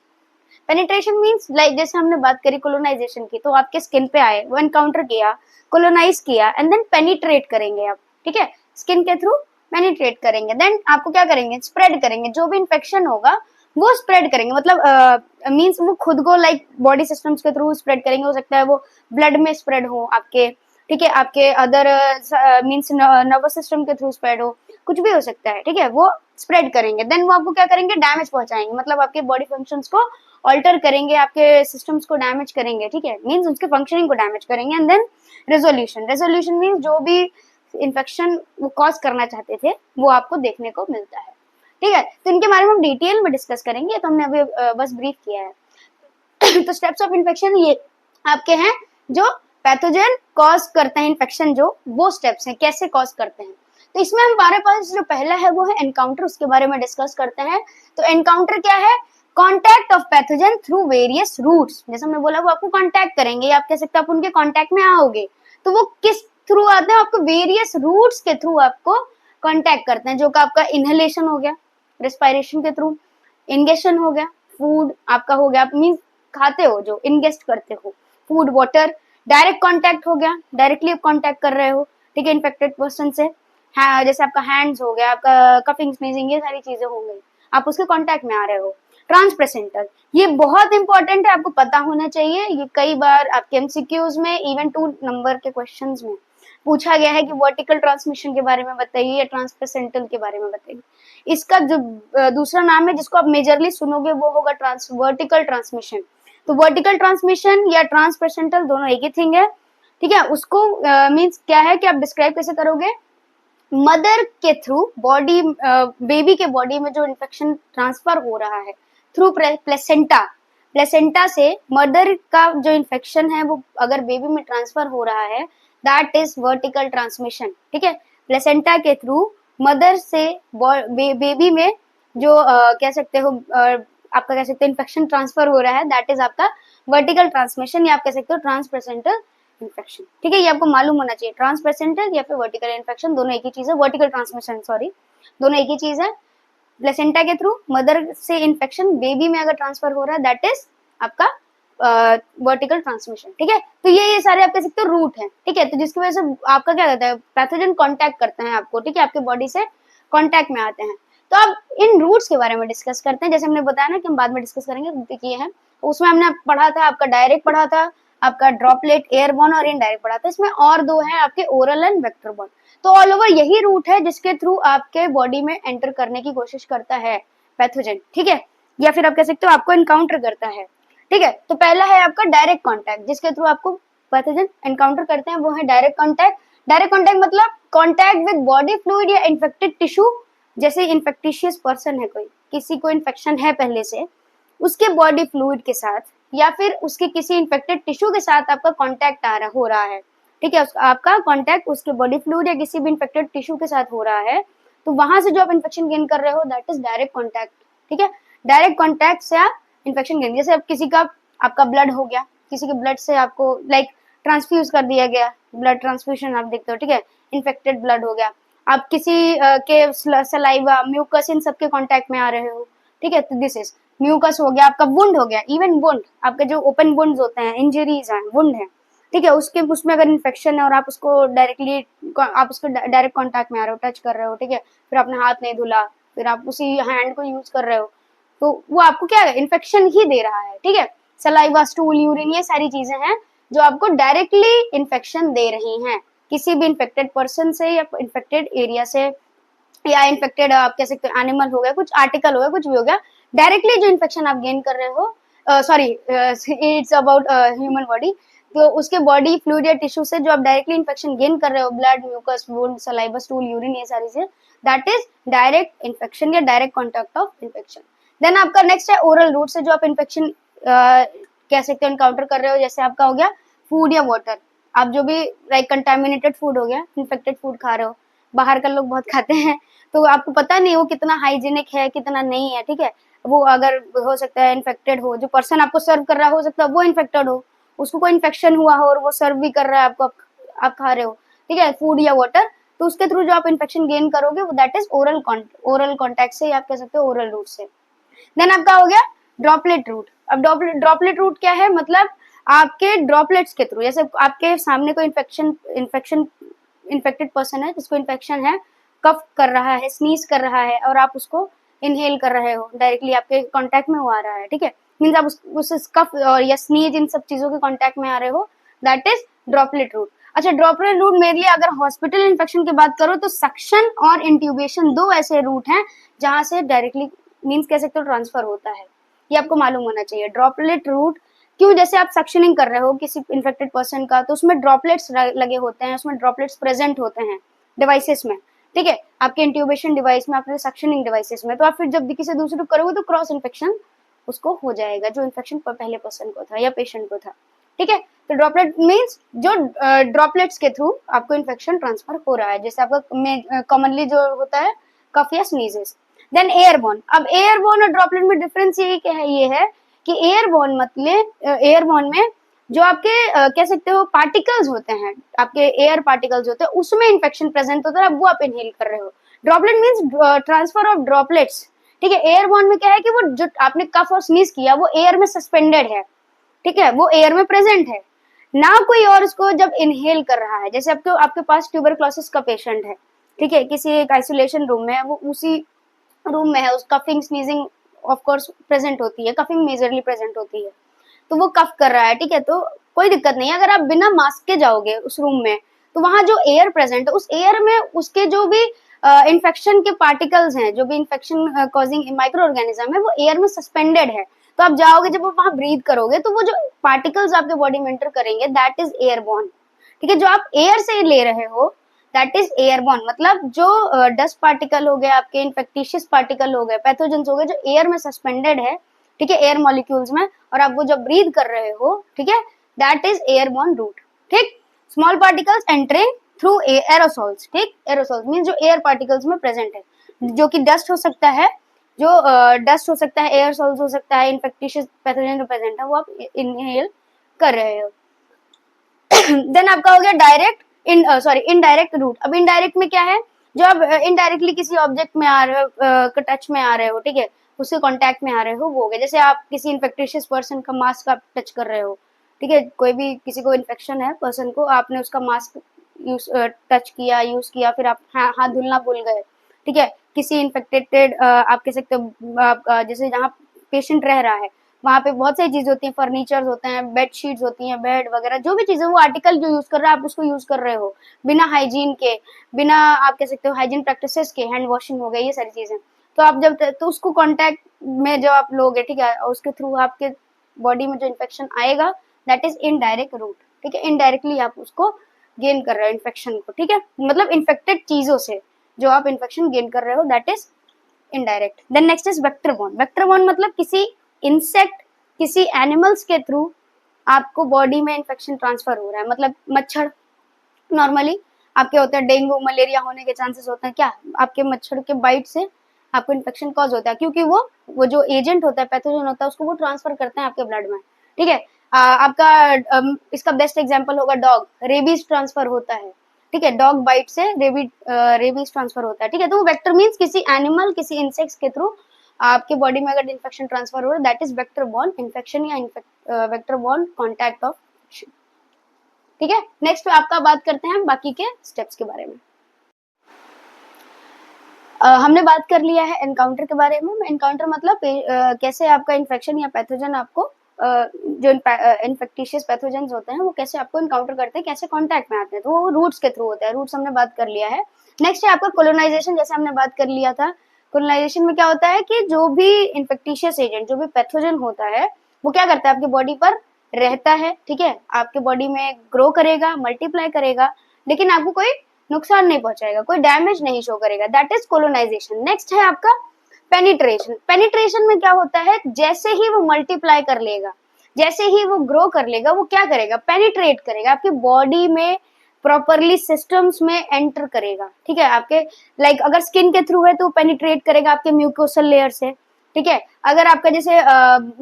penetration means like जैसे हमने बात करी कोलोनाइजेशन की, तो आपके स्किन पे आए, वो एनकाउंटर किया, कोलोनाइज किया, एंड देन पेनिट्रेट करेंगे आप, ठीक है, स्किन के थ्रू पेनिट्रेट करेंगे, देन आपको क्या करेंगे, स्प्रेड करेंगे, जो भी इन्फेक्शन होगा वो स्प्रेड करेंगे, मतलब मीन्स वो खुद को लाइक बॉडी सिस्टम्स के थ्रू स्प्रेड करेंगे, हो सकता है वो ब्लड में स्प्रेड हो आपके, ठीक है, आपके अदर मीन्स नर्वस सिस्टम के थ्रू स्प्रेड हो, कुछ भी हो सकता है, ठीक है, वो स्प्रेड करेंगे, देन वो आपको क्या करेंगे, डैमेज पहुंचाएंगे, मतलब आपके बॉडी फंक्शंस को ऑल्टर करेंगे, आपके सिस्टम्स को डैमेज करेंगे, ठीक है, मीन्स उसके फंक्शनिंग को डैमेज करेंगे, and then resolution, resolution means जो भी इन्फेक्शन वो कॉज करना चाहते थे वो आपको देखने को मिलता है, ठीक है, तो इनके बारे में हम डिटेल में डिस्कस करेंगे, तो हमने अभी बस ब्रीफ किया है। तो स्टेप्स ऑफ इन्फेक्शन ये आपके हैं जो पैथोजन कॉज करते हैं इन्फेक्शन, जो वो स्टेप्स हैं कैसे कॉज करते हैं। तो इसमें हमारे पास जो पहला है वो है एनकाउंटर, उसके बारे में डिस्कस करते हैं। तो एनकाउंटर क्या है, contact of pathogen through various routes, जैसे हमने बोला वो आपको कॉन्टैक्ट करेंगे, आप कह सकते हैं आप उनके कॉन्टैक्ट में आओगे, तो वो किस थ्रू आते हैं, आपको वेरियस रूट्स के थ्रू आपको कॉन्टैक्ट करते हैं, जो कि आपका इनहेलेशन हो गया, रेस्पिरेशन के थ्रू, इंगेशन हो गया, फूड आपका हो गया, आप मीन खाते हो जो इंगेस्ट करते हो, फूड, वाटर, डायरेक्ट कांटेक्ट हो गया, डायरेक्टली आप कांटेक्ट कर रहे हो, ठीक है, इन्फेक्टेड पर्सन से, हाँ, जैसे आपका हैंड्स हो गया, आपका कफिंग स्नीजिंग, ये सारी चीजें हो गई, आप उसके कांटेक्ट में आ रहे हो। ट्रांसप्रेसेंटल, ये बहुत इंपॉर्टेंट है, आपको पता होना चाहिए, ये कई बार आपके एमसीक्यूज में इवन 2 नंबर के क्वेश्चंस में पूछा गया है कि वर्टिकल ट्रांसमिशन के बारे में बताइए या ट्रांसप्रेसेंटल के बारे में बताइए। इसका जो दूसरा नाम है जिसको आप मेजरली सुनोगे वो होगा वर्टिकल ट्रांसमिशन। तो वर्टिकल ट्रांसमिशन या ट्रांसप्रेसेंटल दोनों एक ही थिंग है, ठीक है, उसको मींस क्या है कि आप डिस्क्राइब कैसे करोगे, मदर के थ्रू बॉडी, बेबी के बॉडी में जो इन्फेक्शन ट्रांसफर हो रहा है थ्रू प्लेसेंटा, प्लेसेंटा से मदर का जो इन्फेक्शन है वो अगर बेबी में ट्रांसफर हो रहा है, दैट इज वर्टिकल ट्रांसमिशन, ठीक है, प्लेसेंटा के थ्रू मदर से बेबी में जो कह सकते हो आपका कह सकते हो इन्फेक्शन ट्रांसफर हो रहा है, दैट इज आपका वर्टिकल ट्रांसमिशन, या आप कह सकते हो ट्रांसप्रेसेंटल इन्फेक्शन, ठीक है, ये आपको मालूम होना चाहिए, ट्रांसप्रेसेंटल या फिर वर्टिकल इन्फेक्शन दोनों एक ही चीज है, वर्टिकल ट्रांसमिशन सॉरी, दोनों एक ही चीज है, प्लेसेंटा के थ्रू मदर से इन्फेक्शन बेबी में अगर ट्रांसफर हो रहा है दैट इज आपका वर्टिकल ट्रांसमिशन, ठीक है, तो ये सारे आप कह सकते हो रूट है, ठीक है, तो जिसकी वजह से आपका क्या कहता है, पैथोजन कांटेक्ट करते हैं आपको, ठीक है, आपके बॉडी से कांटेक्ट में आते हैं। तो अब इन रूट्स के बारे में डिस्कस करते हैं, जैसे हमने बताया ना कि हम बाद में डिस्कस करेंगे, देखिए है उसमें हमने पढ़ा था आपका डायरेक्ट पढ़ा था, आपका ड्रॉपलेट एयरबॉर्न और इनडायरेक्ट पढ़ा था, इसमें और दो है आपके ओरल एंड वेक्टर बॉर्न। तो ऑल ओवर यही रूट है जिसके थ्रू आपके बॉडी में एंटर करने की कोशिश करता है पैथोजन, ठीक है, या फिर आप कह सकते हो आपको एनकाउंटर करता है, ठीक है। तो पहला है आपका डायरेक्ट कांटेक्ट, जिसके थ्रू आपको पैथोजन एनकाउंटर करते हैं, वो है डायरेक्ट कांटेक्ट। डायरेक्ट कांटेक्ट मतलब कांटेक्ट विद बॉडी फ्लूइड या इन्फेक्टेड टिश्यू, जैसे इन्फेक्टिशियस पर्सन है, कोई किसी को इन्फेक्शन है पहले से, उसके बॉडी फ्लूइड के साथ या फिर उसके किसी इन्फेक्टेड टिश्यू के साथ आपका कांटेक्ट हो रहा है, ठीक है, आपका कांटेक्ट उसके बॉडी फ्लूइड या किसी भी इन्फेक्टेड टिश्यू के साथ हो रहा है, तो वहां से जो आप इन्फेक्शन गेन कर रहे हो दैट इज डायरेक्ट कांटेक्ट, ठीक है। डायरेक्ट कांटेक्ट से आप इन्फेक्शन गेन, जैसे अब किसी का आपका ब्लड हो गया, किसी के ब्लड से आपको लाइक ट्रांसफ्यूज कर दिया गया, ब्लड ट्रांसफ्यूजन आप देखते हो, ठीक है, इन्फेक्टेड ब्लड हो गया, आप किसी के सलाइवा, म्यूकस, इन सबके कांटेक्ट में आ रहे हो, ठीक है, तो दिस इज म्यूकस हो गया, आपका वुंड हो गया, इवन वुंड आपके जो ओपन वुंड्स होते हैं, इंजरीज हैं, वुंड है, ठीक है, उसके उसमें अगर इन्फेक्शन है और आप उसको डायरेक्टली आप उसको डायरेक्ट कांटेक्ट में आ रहे हो, टच कर रहे हो, ठीक है, फिर आपने हाथ नहीं धुला, फिर आप उसी हैंड को यूज कर रहे हो, तो वो आपको क्या है, इन्फेक्शन ही दे रहा है, ठीक है। सलाइवा, स्टूल, यूरिन, ये सारी चीजें हैं जो आपको डायरेक्टली इन्फेक्शन दे रही हैं किसी भी इन्फेक्टेड पर्सन से या इन्फेक्टेड एरिया से, या इन्फेक्टेड आप कह सकते हो एनिमल हो गया, कुछ आर्टिकल हो गया, कुछ भी हो गया, डायरेक्टली जो इन्फेक्शन आप गेन कर रहे हो, sorry it's about human body, तो उसके बॉडी फ्लूइड या टिश्यू से जो आप डायरेक्टली इन्फेक्शन गेन कर रहे हो, blood, mucus, wound, saliva, stool, urine, ये सारी चीजें, दैट इज डायरेक्ट इन्फेक्शन या direct contact of infection. Then आपका नेक्स्ट है ओरल रूट से जो आप इन्फेक्शन कह सकते हो एनकाउंटर कर रहे हो, जैसे आपका हो गया फूड या वाटर, आप जो भी लाइक कंटामिनेटेड फूड हो गया, इन्फेक्टेड फूड खा रहे हो, बाहर का लोग बहुत खाते हैं, तो आपको पता नहीं वो कितना हाइजीनिक है कितना नहीं है, ठीक है, वो अगर हो सकता है इन्फेक्टेड हो, जो पर्सन आपको सर्व कर रहा हो सकता है वो इन्फेक्टेड हो, उसको कोई इन्फेक्शन हुआ हो और वो सर्व भी कर रहा है आपको, आप खा रहे हो, ठीक है, फूड या वाटर, तो उसके थ्रू जो आप इन्फेक्शन गेन करोगे वो दैट इज ओरल कॉन्टैक्ट से, आप कह सकते हो ओरल रूट से। देन आपका हो गया ड्रॉपलेट रूट, अब ड्रॉपलेट रूट क्या है, मतलब आपके ड्रॉपलेट्स के थ्रू, जैसे आपके सामने कोई इन्फेक्टेड पर्सन है जिसको इन्फेक्शन है, कफ कर रहा है, स्नीज कर रहा है, और आप उसको इनहेल कर रहे हो, डायरेक्टली आपके कांटेक्ट में वो आ रहा है, ठीक है, मींस आप उस कफ और या स्नीज इन सब चीजों के कांटेक्ट में आ रहे हो, दैट इज ड्रॉपलेट रूट। अच्छा, ड्रॉपलेट रूट मेरे लिए अगर हॉस्पिटल इन्फेक्शन की बात करो तो सक्शन और इंट्यूबेशन दो ऐसे रूट हैं जहां से डायरेक्टली मींस कह सकते हो ट्रांसफर होता है, ये आपको मालूम होना चाहिए। ड्रॉपलेट रूट क्यों, जैसे आप सक्शनिंग कर रहे हो किसी इन्फेक्टेड पर्सन का, तो उसमें ड्रॉपलेट्स लगे होते हैं, उसमें ड्रॉपलेट्स प्रेजेंट होते हैं डिवाइसेस में, ठीक है, आपके इंट्यूबेशन डिवाइस में, आपके सक्शनिंग डिवाइसेस में, तो आप फिर जब भी किसी दूसरे को करोगे तो क्रॉस इन्फेक्शन उसको हो जाएगा, जो इन्फेक्शन पहले पर्सन को था या पेशेंट को था, ठीक है। तो ड्रॉपलेट मींस जो ड्रॉपलेट्स के थ्रू आपको इन्फेक्शन ट्रांसफर हो रहा है, जैसे आपका कॉमनली जो होता है कफ या स्नीजेस। देन एयरबॉर्न, अब एयरबॉर्न और ड्रॉपलेट में डिफरेंस ये है कि एयरबॉर्न मतलब एयरबॉर्न में जो आपके कह सकते हो पार्टिकल्स होते हैं, आपके एयर पार्टिकल्स होते हैं, उसमें इन्फेक्शन प्रेजेंट होता है, वो आप इनहेल कर रहे हो। Droplet means transfer of droplets, ठीक है। एयरबॉर्न में क्या है कि वो जो आपने कफ और स्नीज किया वो एयर में सस्पेंडेड है, ठीक है, वो एयर में प्रेजेंट है ना, कोई और उसको जब इनहेल कर रहा है। जैसे आपके पास ट्यूबरक्लोसिस का पेशेंट है, ठीक है, किसी एक आइसोलेशन रूम में है, वो उसी रूम में है, उस coughing sneezing of course present होती है, कफिंग मेजरली प्रेजेंट होती है, तो वो कफ कर रहा है, ठीक है, तो कोई दिक्कत नहीं है। अगर आप बिना मास्क के जाओगे उस रूम में, तो वहां जो एयर प्रेजेंट है, उस एयर में उसके जो भी इन्फेक्शन के पार्टिकल्स हैं, जो भी इन्फेक्शन कॉजिंग माइक्रो ऑर्गेनिज्म है, वो एयर में सस्पेंडेड है। तो आप जाओगे, जब आप वहां ब्रीथ करोगे, तो वो जो पार्टिकल्स आपके बॉडी में एंटर करेंगे, दैट इज एयरबॉर्न, ठीक है। जो आप एयर से ले रहे हो दैट इज एयरबॉर्न, मतलब जो डस्ट पार्टिकल हो गए, आपके इन्फेक्टिशियस पार्टिकल हो गए, पैथोजेंस हो गए, जो एयर में सस्पेंडेड है, ठीक है, एयर मॉलिक्यूल्स में, और आप वो जब ब्रीथ कर रहे हो, ठीक है, दैट इज एयरबॉर्न रूट, ठीक। Small particles entering through aerosols, ठीक, एरोसोल्स मींस जो एयर पार्टिकल्स में प्रेजेंट है, जो कि डस्ट हो सकता है, जो डस्ट हो सकता है, एयरसोल्स हो सकता है, इन्फेक्टिशियस पैथोजन प्रेजेंट है, वो आप इनहेल कर रहे हो। देन आपका हो गया डायरेक्ट इनडायरेक्ट रूट। अब इनडायरेक्ट में क्या है, जो आप इनडायरेक्टली किसी ऑब्जेक्ट में आ रहे हो, टच में आ रहे हो, ठीक है, उससे कांटेक्ट में आ रहे हो, वो हो गया। जैसे आप किसी इन्फेक्टिशियस पर्सन का मास्क आप टच कर रहे हो, ठीक है, कोई भी किसी को इन्फेक्शन है पर्सन को, आपने उसका मास्क टच किया, यूज किया, फिर आप हाथ धुलना भूल गए, ठीक है, किसी इन्फेक्टेड आप कह सकते हो जैसे जहाँ पेशेंट रह रहा है, वहां पे बहुत सारी चीजें होती हैं, फर्नीचर होते हैं, बेड शीट्स होती हैं, बेड वगैरह, जो भी चीजें, वो आर्टिकल जो यूज कर रहा है, आप उसको यूज कर रहे हो बिना हाइजीन के, बिना आप कह सकते हो हाइजीन प्रैक्टिसेस के, हैंड वॉशिंग हो गई, ये सारी चीजें, तो आप जब तो उसको कांटेक्ट में जब आप लोगे, ठीक है, और उसके थ्रू आपके बॉडी में जो इन्फेक्शन आएगा, दैट इज इनडायरेक्ट रूट, ठीक है, इनडायरेक्टली आप उसको गेन कर रहे हो इन्फेक्शन को, ठीक है, मतलब इन्फेक्टेड चीजों से जो आप इन्फेक्शन गेन कर रहे हो, that is indirect. Then next is vector borne. Vector borne मतलब किसी इंसेक्ट, किसी एनिमल्स के थ्रू आपको बॉडी में इन्फेक्शन ट्रांसफर हो रहा है, मतलब मच्छर नॉर्मली आपके होते हैं, डेंगू मलेरिया होने के चांसेस होते हैं, क्या आपके मच्छर के बाइट से आपको इन्फेक्शन कॉज होता है, क्योंकि वो जो एजेंट होता है, पैथोजन होता है, उसको वो ट्रांसफर करते हैं आपके ब्लड में, ठीक है। आपका इसका बेस्ट एग्जांपल होगा डॉग, रेबीज ट्रांसफर होता है, ठीक है, डॉग बाइट से रेबीज ट्रांसफर होता है, ठीक है। तो वो वेक्टर मींस किसी एनिमल, किसी इंसेक्ट्स के थ्रू आपके बॉडी में अगर इन्फेक्शन ट्रांसफर हो रहा है, that is vector born infection या वेक्टर बॉर्न कॉन्टैक्ट ऑफ, ठीक है। नेक्स्ट आपका बात करते हैं बाकी के स्टेप्स के बारे में। हमने बात कर लिया है एनकाउंटर के बारे में। एनकाउंटर मतलब कैसे आपका इन्फेक्शन या पैथोजन आपको जो इन्फेक्टिशियस पैथोजेंस होते हैं वो कैसे आपको इनकाउंटर करते हैं, कैसे कांटेक्ट में आते हैं, तो वो रूट्स के थ्रू होता है। रूट्स हमने बात कर लिया है। नेक्स्ट है आपका कोलोनाइजेशन, जैसे हमने बात कर लिया था। कोलोनाइजेशन में क्या होता है कि जो भी इन्फेक्टिशियस एजेंट, जो भी पैथोजन होता है, वो क्या करता है, आपकी बॉडी पर रहता है, ठीक है, आपके बॉडी में ग्रो करेगा, मल्टीप्लाई करेगा, लेकिन आपको कोई नुकसान नहीं पहुंचाएगा, कोई डैमेज नहीं शो करेगा, दैट इज कोलोनाइजेशन। नेक्स्ट है आपका पेनिट्रेशन। पेनिट्रेशन में क्या होता है, जैसे ही वो मल्टीप्लाई कर लेगा, जैसे ही वो ग्रो कर लेगा, वो क्या करेगा, पेनिट्रेट करेगा, आपकी बॉडी में प्रॉपरली सिस्टम्स में एंटर करेगा, ठीक है। आपके लाइक अगर स्किन के थ्रू है तो पेनिट्रेट करेगा आपके म्यूकोसल लेयर से, ठीक है। अगर आपका जैसे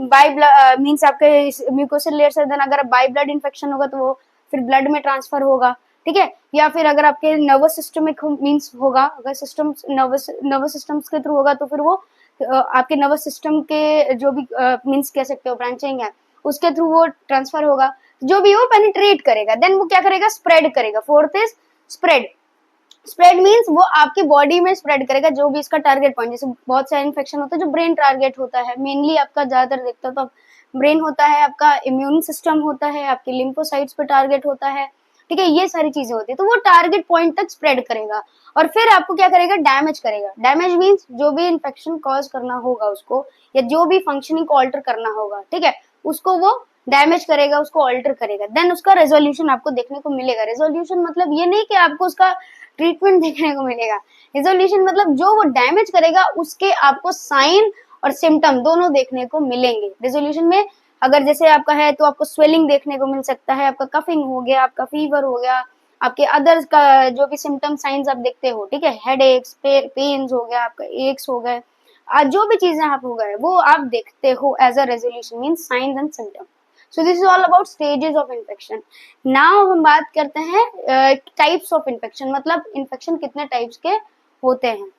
बाय मींस आपके म्यूकोसल लेयर से, देन अगर बाय ब्लड इन्फेक्शन होगा तो वो फिर ब्लड में ट्रांसफर होगा, ठीक है। या फिर अगर आपके नर्वस सिस्टमिक मींस होगा, अगर सिस्टम नर्वस सिस्टम्स के थ्रू होगा तो फिर वो आपके नर्वस सिस्टम के जो भी मीन्स कह सकते हो ब्रांचिंग है, उसके थ्रू वो ट्रांसफर होगा, जो भी हो पेनिट्रेट करेगा, देन वो क्या करेगा, स्प्रेड करेगा। Fourth is spread. Spread means वो आपकी बॉडी में स्प्रेड करेगा, जो भी इसका टारगेट पॉइंट, जैसे बहुत सारे इन्फेक्शन होते हैं जो ब्रेन टारगेट होता है, मेनली आपका ज्यादातर देखते हो तो ब्रेन होता है, आपका इम्यून सिस्टम होता है, आपके लिम्फोसाइट्स पे टारगेट होता है, ठीक है, ये सारी चीजें होती है। तो वो टारगेट पॉइंट तक स्प्रेड करेगा और फिर आपको क्या करेगा, डैमेज करेगा। डैमेज मीन्स जो भी इन्फेक्शन कॉज करना होगा उसको, या जो भी फंक्शनिंग को ऑल्टर करना होगा, ठीक है, उसको वो डैमेज करेगा, उसको ऑल्टर करेगा, देन उसका रेजोल्यूशन आपको देखने को मिलेगा। रेजोल्यूशन मतलब ये नहीं कि आपको उसका ट्रीटमेंट देखने को मिलेगा, रेजोल्यूशन मतलब जो वो डैमेज करेगा उसके आपको साइन और सिम्टम दोनों देखने को मिलेंगे। रेजोल्यूशन में अगर जैसे आपका है तो आपको स्वेलिंग देखने को मिल सकता है, आपका कफिंग हो गया, आपका फीवर हो गया, आपके अदर्स का जो भी सिम्टम साइंस आप देखते हो, ठीक है, हेड एक्स, पेन्स हो गया, आपका एक्स हो गए, जो भी चीजें आप हो गए वो आप देखते हो as a resolution means signs and symptom. So this is all about stages of infection. Now हम बात करते हैं टाइप्स ऑफ इन्फेक्शन, मतलब इन्फेक्शन कितने टाइप्स के होते हैं।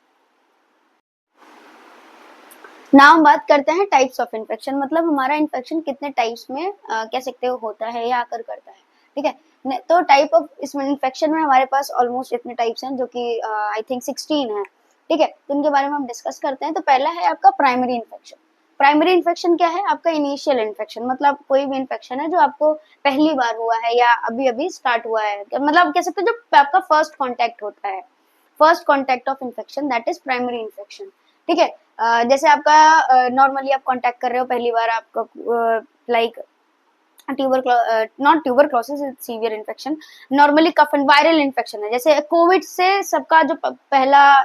नाउ हम बात करते हैं टाइप्स ऑफ इन्फेक्शन, मतलब हमारा इन्फेक्शन कितने टाइप्स में कह सकते हो होता है या आकर करता है, ठीक है। तो टाइप ऑफ इसमें इन्फेक्शन में हमारे पास ऑलमोस्ट इतने टाइप्स हैं, जो कि आई थिंक 16 है, ठीक है। तो इनके बारे में हम डिस्कस करते हैं। तो पहला है आपका प्राइमरी इन्फेक्शन। प्राइमरी इन्फेक्शन क्या है, आपका इनिशियल इन्फेक्शन, मतलब कोई भी इन्फेक्शन है जो आपको पहली बार हुआ है या अभी अभी स्टार्ट हुआ है, मतलब कह सकते हो जो आपका फर्स्ट कॉन्टेक्ट होता है, first contact of infection, that is primary infection, ठीक है। जैसे आपका नॉर्मली आप कांटेक्ट कर रहे हो पहली बार, आपका like not tuberculosis, severe infection, normally cough and viral infection है। जैसे कोविड से सबका जो पहला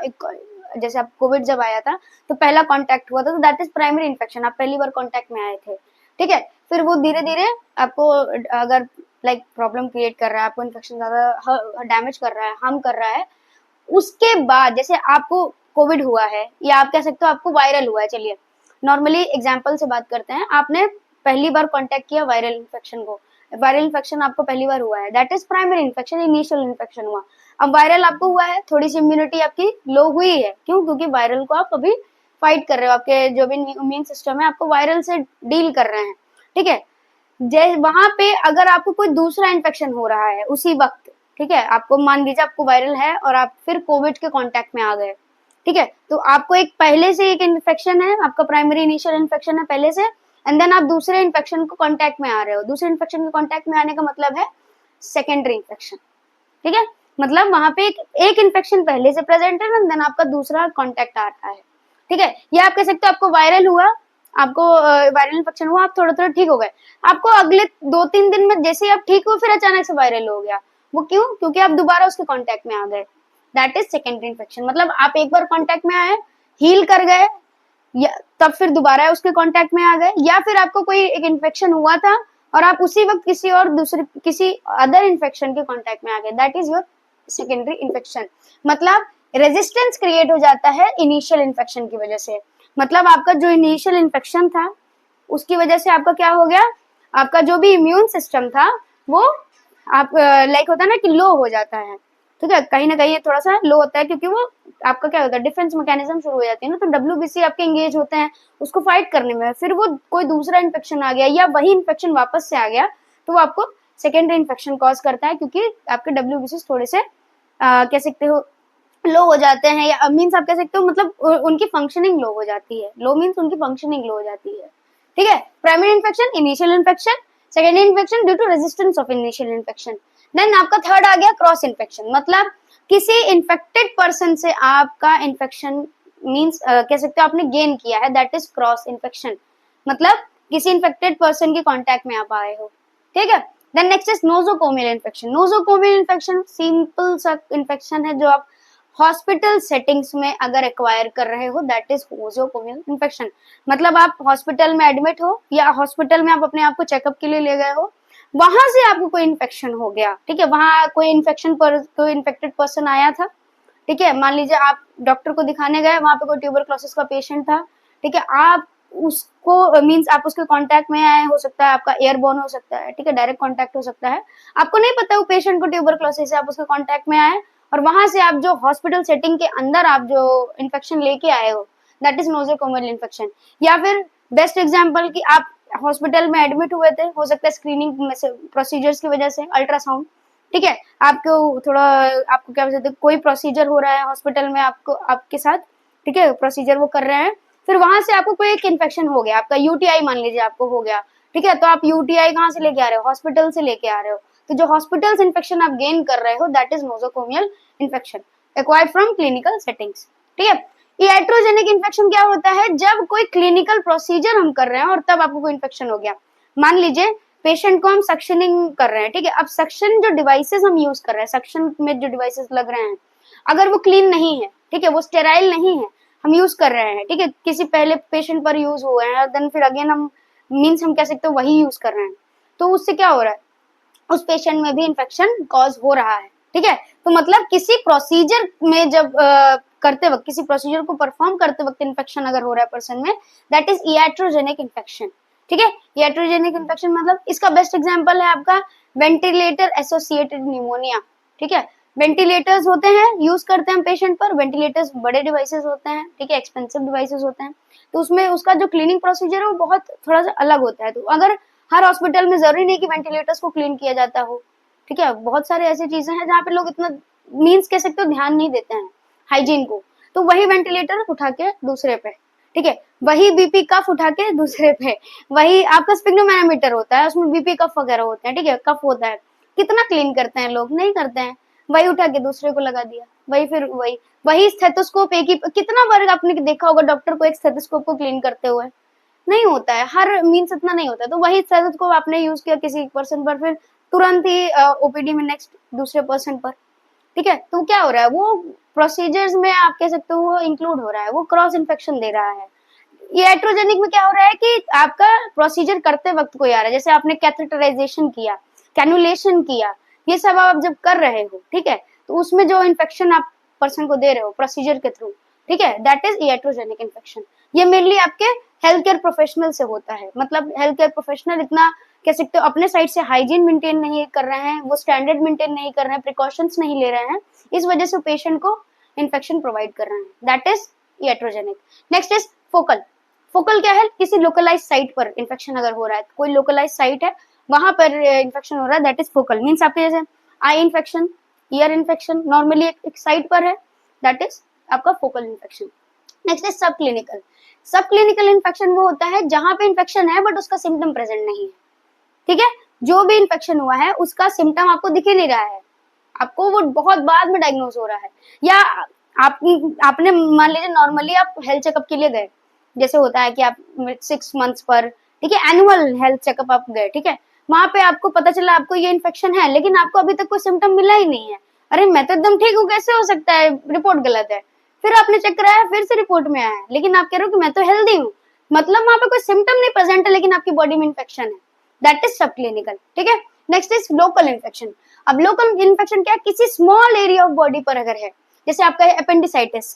जैसे आप कोविड जब आया था तो पहला कांटेक्ट हुआ था, तो दैट इज प्राइमरी इन्फेक्शन, आप पहली बार कांटेक्ट में आए थे, ठीक है। फिर वो धीरे धीरे आपको अगर लाइक प्रॉब्लम क्रिएट कर रहा है, आपको इन्फेक्शन ज्यादा डैमेज कर रहा है, हार्म कर रहा है, उसके बाद जैसे आपको कोविड हुआ है या आप कह सकते हो आपको वायरल हुआ है, चलिए नॉर्मली एग्जांपल से बात करते हैं, आपने पहली बार कांटेक्ट किया वायरल इन्फेक्शन को, वायरल इन्फेक्शन आपको पहली बार हुआ है, that is primary infection, initial infection हुआ। अब वायरल आपको हुआ है, थोड़ी सी इम्यूनिटी आपकी लो हुई है, क्यों, क्योंकि वायरल को आप अभी फाइट कर रहे हो, आपके जो भी इम्यून सिस्टम है आपको वायरल से डील कर रहे हैं, ठीक है। जैसे वहां पे अगर आपको कोई दूसरा इन्फेक्शन हो रहा है उसी वक्त, ठीक है, आपको मान लीजिए आपको वायरल है और आप फिर कोविड के कांटेक्ट में आ गए, ठीक है, तो आपको एक पहले से एक इन्फेक्शन है, आपका प्राइमरी इनिशियल इन्फेक्शन है पहले से, एंड देन आप दूसरे इन्फेक्शन को कांटेक्ट में आ रहे हो। दूसरे इन्फेक्शन के कांटेक्ट में आने का मतलब है सेकेंडरी इन्फेक्शन, ठीक है, मतलब वहां पे एक इन्फेक्शन पहले से प्रेजेंट है एंड देन आपका दूसरा कांटेक्ट आ रहा है, ठीक है। या आप कह सकते हो आपको वायरल हुआ, आपको वायरल इन्फेक्शन हुआ, आप थोड़ा थोड़ा ठीक हो गए, आपको अगले 2-3 दिन में जैसे ही आप ठीक हो फिर अचानक से वायरल हो गया, वो क्यों, क्योंकि आप दोबारा उसके कांटेक्ट में आ गए, दैट इज सेकेंडरी इन्फेक्शन। मतलब आप एक बार कांटेक्ट में आए, हील कर गए, या तब फिर दोबारा उसके कांटेक्ट में आ गए, या फिर आपको कोई एक इन्फेक्शन हुआ था और आप उसी वक्त किसी और दूसरे किसी अदर इन्फेक्शन के कांटेक्ट में आ गए, that is your secondary infection. मतलब रेजिस्टेंस क्रिएट हो जाता है इनिशियल इन्फेक्शन की वजह से, मतलब आपका जो इनिशियल इन्फेक्शन था उसकी वजह से आपका क्या हो गया, आपका जो भी इम्यून सिस्टम था वो आप लाइक होता है ना कि लो हो जाता है, ठीक है, कहीं ना कहीं थोड़ा सा लो होता है, क्योंकि वो आपका क्या होता है, डिफेंस मैकेनिज्म शुरू हो जाती है ना, तो डब्ल्यूबीसी आपके एंगेज होते हैं उसको फाइट करने में, फिर वो कोई दूसरा इन्फेक्शन आ गया या वही इन्फेक्शन वापस से आ गया, तो वो आपको सेकेंडरी इन्फेक्शन कॉज करता है, क्योंकि आपके डब्ल्यूबीसी थोड़े से कह सकते हो लो हो जाते हैं, या मीन्स आप कह सकते हो मतलब उनकी फंक्शनिंग लो हो जाती है, लो मीन्स उनकी फंक्शनिंग लो हो जाती है, ठीक है। Primary infection, initial infection, secondary infection due to resistance of initial infection. Then आपका थर्ड आ गया क्रॉस इन्फेक्शन, मतलब किसी इन्फेक्टेड पर्सन से आपका इन्फेक्शन मीन्स कह सकते हो आपने गेन किया है, दैट इज क्रॉस इन्फेक्शन, मतलब किसी इन्फेक्टेड पर्सन के कांटेक्ट में आप आए हो, ठीक है। Then next is nosocomial infection. Nosocomial infection simple सा इन्फेक्शन है जो आप हॉस्पिटल सेटिंग्स में अगर एक्वायर कर रहे हो, दैट इज नोजोकोमियल इन्फेक्शन। मतलब आप हॉस्पिटल में एडमिट हो या हॉस्पिटल में आप अपने आप को चेकअप के लिए ले गए हो, वहां से आपको कोई इन्फेक्शन हो गया, ठीक है, वहां कोई इन्फेक्शन पर कोई इन्फेक्टेड पर्सन आया था, ठीक है, मान लीजिए आप डॉक्टर को दिखाने गए, वहां पे कोई ट्यूबरक्लोसिस का पेशेंट था, ठीक है, आप उसको मींस आप उसके कांटेक्ट में आए, हो सकता है आपका एयरबोर्न हो सकता है, ठीक है, डायरेक्ट कांटेक्ट हो सकता है, आपको नहीं पता वो पेशेंट को ट्यूबरक्लोसिस है, आप उसके कांटेक्ट में आए और वहां से आप जो हॉस्पिटल सेटिंग के अंदर आप जो इन्फेक्शन लेके आए हो, दैट इज नोजोकोमियल इन्फेक्शन। या फिर बेस्ट एग्जांपल कि आप हॉस्पिटल में एडमिट हुए थे, हो सकता है स्क्रीनिंग प्रोसीजर्स की वजह से, अल्ट्रासाउंड, ठीक है, आपको थोड़ा, आपको क्या बोलते हैं, कोई प्रोसीजर हो रहा है हॉस्पिटल में आपको, आपके साथ, ठीक है, प्रोसीजर वो कर रहे हैं, फिर वहां से आपको कोई एक इन्फेक्शन हो गया, आपका यूटीआई मान लीजिए आपको हो गया, ठीक है, तो आप यूटीआई कहाँ से लेके आ रहे हो, हॉस्पिटल से लेके आ रहे हो, तो जो हॉस्पिटल से इन्फेक्शन आप गेन कर रहे हो that is nosocomial infection acquired from clinical settings, ठीक है। iatrogenic इन्फेक्शन क्या होता है, जब कोई क्लिनिकल प्रोसीजर हम कर रहे हैं और तब आपको कोई इन्फेक्शन हो गया, मान लीजिए पेशेंट को हम सक्शनिंग कर रहे हैं, ठीक है, अब सक्शन जो डिवाइसेस हम यूज कर रहे हैं, सक्शन में जो डिवाइसेस लग रहे हैं, अगर वो क्लीन नहीं है, ठीक है, वो स्टेराइल नहीं है, हम यूज कर रहे हैं, ठीक है, किसी पहले पेशेंट पर यूज हुए हैं, देन फिर अगेन हम मीन्स हम कह सकते हो वही यूज कर रहे हैं, तो उससे क्या हो रहा है, उस पेशेंट में भी इन्फेक्शन कॉज हो रहा है, ठीक है। तो मतलब किसी प्रोसीजर में जब करते वक्त, किसी प्रोसीजर को परफॉर्म करते वक्त इन्फेक्शन अगर हो रहा है पर्सन में, दैट इज iatrogenic इन्फेक्शन, ठीक है। iatrogenic इन्फेक्शन मतलब इसका बेस्ट एग्जांपल है आपका वेंटिलेटर एसोसिएटेड निमोनिया, ठीक है। वेंटिलेटर्स होते हैं, यूज करते हैं पेशेंट पर, वेंटिलेटर्स बड़े डिवाइसेस होते हैं, ठीक है, एक्सपेंसिव डिवाइसेस होते हैं, तो उसमें उसका जो क्लीनिंग प्रोसीजर है वो बहुत थोड़ा सा अलग होता है। तो अगर हर हॉस्पिटल में जरूरी नहीं कि वेंटिलेटर्स को क्लीन किया जाता हो, ठीक है, बहुत सारे ऐसी चीजें हैं जहाँ पे लोग इतना मीन्स कह सकते हो ध्यान नहीं देते हैं हाइजीन को, तो वही वेंटिलेटर उठा के दूसरे पे, ठीक है, वही बीपी कफ उठा के दूसरे पे, वही आपका स्पिग्नोमैनोमीटर होता है, उसमें बीपी कफ वगैरह होते हैं, ठीक है, कफ होता है, कितना क्लीन करते हैं लोग, नहीं करते हैं, वही उठा के दूसरे को लगा दिया, वही फिर वही स्टेथोस्कोप, एक ही, कितना बार आपने देखा होगा डॉक्टर को एक स्टेथोस्कोप को क्लीन करते हुए, नहीं होता है, हर मीन्स इतना नहीं होता है, तो वही स्टेथोस्कोप आपने यूज किया किसी पर्सन पर, फिर तुरंत ही ओपीडी में नेक्स्ट दूसरे पर्सन पर, ठीक है, तो क्या हो रहा है, वो प्रोसीजर्स में आप कह सकते हो वो इंक्लूड हो रहा है, वो क्रॉस इन्फेक्शन दे रहा है। iatrogenic में क्या हो रहा है कि आपका प्रोसीजर करते वक्त कोई आ रहा है, जैसे आपने कैथेटराइजेशन किया, कैनुलेशन किया, ये सब आप जब कर रहे हो, ठीक है, तो उसमें जो इन्फेक्शन आप पर्सन को दे रहे हो प्रोसीजर के थ्रू, ठीक है, दैट इज iatrogenic इन्फेक्शन। ये मेनली आपके हेल्थ केयर प्रोफेशनल से होता है, मतलब हेल्थ केयर प्रोफेशनल इतना कह सकते हो अपने साइड से हाइजीन मेंटेन नहीं कर रहे हैं, वो स्टैंडर्ड मेंटेन नहीं कर रहे हैं, प्रिकॉशंस नहीं ले रहे हैं, इस वजह से पेशेंट को इन्फेक्शन प्रोवाइड कर रहे हैं, that is iatrogenic। Next is focal. Focal क्या है, किसी लोकलाइज साइट पर इन्फेक्शन अगर हो रहा है, कोई लोकलाइज साइट है वहां पर इन्फेक्शन हो रहा है, दैट इज फोकल। मीन्स आपके जैसे eye infection, ear infection normally एक साइट पर है, दैट इज आपका फोकल इन्फेक्शन। नेक्स्ट इज सब क्लिनिकल। सब क्लिनिकल इन्फेक्शन वो होता है जहां पे इन्फेक्शन है बट उसका सिम्टम प्रेजेंट नहीं है, ठीक है, जो भी इन्फेक्शन हुआ है उसका सिम्टम आपको दिख ही नहीं रहा है, आपको वो बहुत बाद में डायग्नोज हो रहा है, या आपने मान लीजिए नॉर्मली आप हेल्थ चेकअप के लिए गए, जैसे होता है कि आप 6 मंथ्स पर, ठीक है, एनुअल हेल्थ चेकअप आप गए, ठीक है, वहां पे आपको पता चला आपको ये इन्फेक्शन है, लेकिन आपको अभी तक कोई सिम्टम मिला ही नहीं है, अरे मैं तो एकदम ठीक हूँ, कैसे हो सकता है, रिपोर्ट गलत है, फिर आपने चेक कराया, फिर से रिपोर्ट में आया है, लेकिन आप कह रहे हो कि मैं तो हेल्दी हूँ, मतलब वहां पे कोई सिम्टम नहीं प्रेजेंट है लेकिन आपकी बॉडी में इन्फेक्शन है, दैट इज सब क्लिनिकल, ठीक है। Next is local infection. अब लोकल इन्फेक्शन क्या है, किसी स्मॉल एरिया ऑफ बॉडी पर अगर है, जैसे आपका अपेंडिसाइटिस,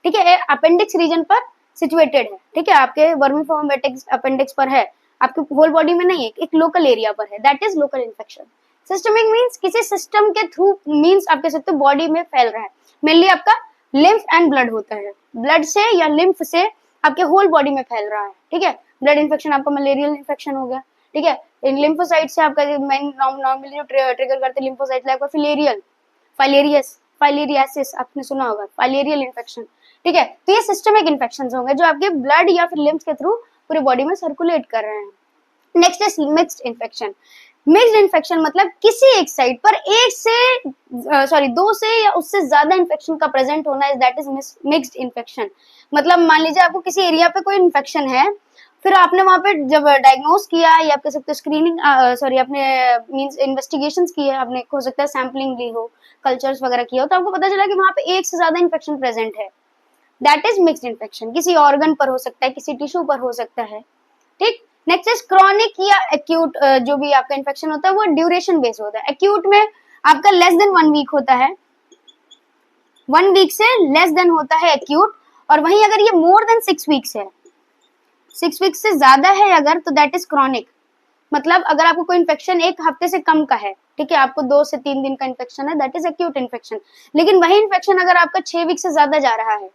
ठीक है, अपेंडिक्स रीजन पर सिचुएटेड है, ठीक है, आपके वर्मीफॉर्म अपेंडिक्स पर है, आपके होल बॉडी में नहीं है, एक लोकल एरिया पर है, that is local infection. Systemic means किसी सिस्टम के थ्रू, मींस आप कह सकते हो बॉडी में फैल रहा है, मेनली आपका लिम्फ एंड ब्लड होता है, ब्लड से या लिम्फ से आपके होल बॉडी में फैल रहा है, ठीक है, ब्लड इन्फेक्शन आपका मलेरियल इन्फेक्शन हो गया, ठीक है, इन लिम्फोसाइट से आपका नॉर्मली जो ट्रिगर करते लिम्फोसाइट आपका फिलेरियल, फाइलेरियासिस आपने सुना होगा, फाइलेरियल इन्फेक्शन, ठीक है, तो ये सिस्टमिक इन्फेक्शंस होंगे जो आपके ब्लड या फिर लिम्फ के थ्रू पूरी बॉडी में सर्कुलेट कर रहे हैं। Next is mixed infection. Mixed infection मतलब किसी एक साइड पर एक से दो से या उससे ज्यादा इन्फेक्शन का प्रेजेंट होना is that is mixed infection. मतलब मान लीजिए आपको किसी एरिया पे कोई इन्फेक्शन है, फिर आपने वहां पे जब डायग्नोज किया या आप कह सकते हो स्क्रीनिंग आपने मींस इन्वेस्टिगेशंस किए, आपने हो सकता है सैंपलिंग ली हो, कल्चर्स वगैरह किया हो, तो आपको पता चला कि वहां पे एक से ज्यादा इन्फेक्शन प्रेजेंट है, दैट इज मिक्स्ड इन्फेक्शन। किसी ऑर्गन पर हो सकता है, किसी टिश्यू पर हो सकता है, ठीक। नेक्स्ट इज क्रॉनिक या एक्यूट। जो भी आपका इन्फेक्शन होता है वो ड्यूरेशन बेस्ड होता है। एक्यूट में आपका लेस देन 1 वीक होता है, 1 वीक से लेस देन होता है एक्यूट, और वहीं अगर ये मोर देन 6 वीक्स है, 6 वीक्स से ज्यादा है अगर, तो दैट इज क्रॉनिक। मतलब अगर आपको कोई इन्फेक्शन 1 हफ्ते से कम का है, ठीक है, आपको 2 से 3 दिन का इन्फेक्शन है, दैट इज एक्यूट इन्फेक्शन। लेकिन वही इन्फेक्शन अगर आपका 6 वीक से ज्यादा जा रहा है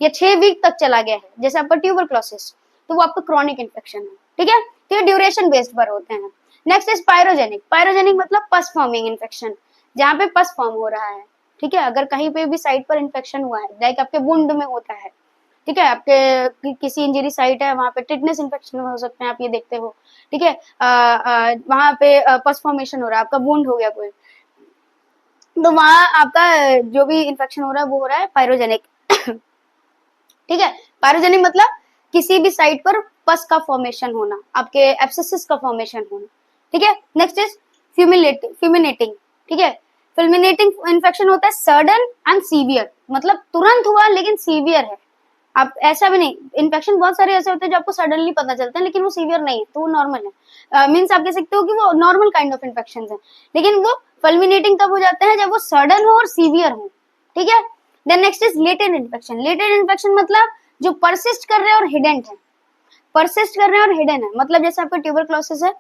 या 6 वीक तक चला गया है, जैसे आपका ट्यूबरक्लोसिस, तो वो आपका क्रॉनिक इन्फेक्शन है, ठीक है। तो ये ड्यूरेशन बेस्ड पर होते हैं। Next is pyrogenic. पायरोजेनिक मतलब पस फॉर्मिंग इन्फेक्शन, जहाँ पे पस फॉर्म हो रहा है, ठीक है। अगर कहीं पे भी साइड पर इन्फेक्शन हुआ है, लाइक आपके वुंड में होता है, ठीक है, आपके किसी इंजरी साइट है वहां पे टिटनेस इन्फेक्शन हो सकते हैं, आप ये देखते हो, ठीक है। वहां पे पस फॉर्मेशन हो रहा है, आपका वुंड हो गया कोई, तो वहां आपका जो भी इन्फेक्शन हो रहा है वो हो रहा है पायरोजेनिक, ठीक है। पायरोजेनिक मतलब किसी भी साइट पर पस का फॉर्मेशन होना, आपके एब्सेसिस का फॉर्मेशन होना, ठीक है। नेक्स्ट इज फ्यूमिनेटिंग, ठीक है। फ्यूमिनेटिंग इन्फेक्शन होता है सडन एंड सीवियर, मतलब तुरंत हुआ लेकिन सीवियर है। आप ऐसा भी नहीं, इन्फेक्शन बहुत सारे ऐसे होते हैं जो आपको सडनली पता चलते हैं लेकिन वो सीवियर नहीं है, तो वो नॉर्मल है। मीन्स आप कह सकते हो कि वो नॉर्मल काइंड ऑफ इन्फेक्शन है, लेकिन वो फल्मिनेटिंग तब हो जाते हैं जब वो सडन हो और सीवियर हो, ठीक है। Then next is latent infection. Latent infection मतलब जो परसिस्ट कर रहे हैं और हिडन है, परसिस्ट कर रहे हैं और हिडन है, मतलब जैसे आपका ट्यूबरक्लोसिस है,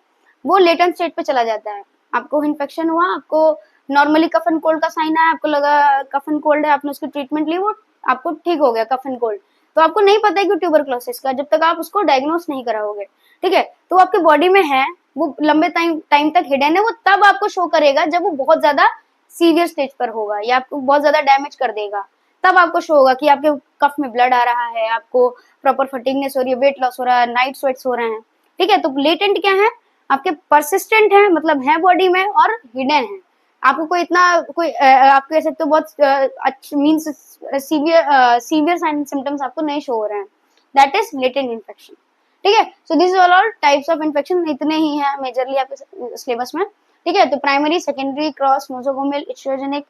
वो लेटेंट स्टेट पे चला जाता है। आपको इन्फेक्शन हुआ, आपको नॉर्मली कफ एंड कोल्ड का साइन आया, आपको लगा कफ एंड कोल्ड है, आपने उसकी ट्रीटमेंट ली, वो आपको ठीक हो गया कफ एंड कोल्ड, तो आपको नहीं पता है कि ट्यूबरक्लोसिस का, जब तक आप उसको डायग्नोस नहीं कराओगे, ठीक है। तो आपके बॉडी में है, वो लंबे टाइम तक हिडन है, वो तब आपको शो करेगा जब वो बहुत ज्यादा सीवियर स्टेज पर होगा या आपको बहुत ज्यादा डैमेज कर देगा, तब आपको शो होगा कि आपके कफ में ब्लड आ रहा है, आपको प्रॉपर फटीगनेस हो रही है, वेट लॉस हो रहा है, नाइट स्वेट्स हो रहे हैं, ठीक है। तो लेटेंट क्या है, आपके परसिस्टेंट है, मतलब है बॉडी में, और हिडन है, आपको कोई इतना कोई आप कह सकते हो बहुत अच्छे मींस सीवियर साइन सिम्टम्स आपको नहीं शो हो रहे हैं, दैट इज लेटेंट इन्फेक्शन, ठीक है। सो this is all types of infection, इतने ही है मेजरली आपके सिलेबस में, ठीक है। तो primary, secondary, cross, nosocomial, iatrogenic,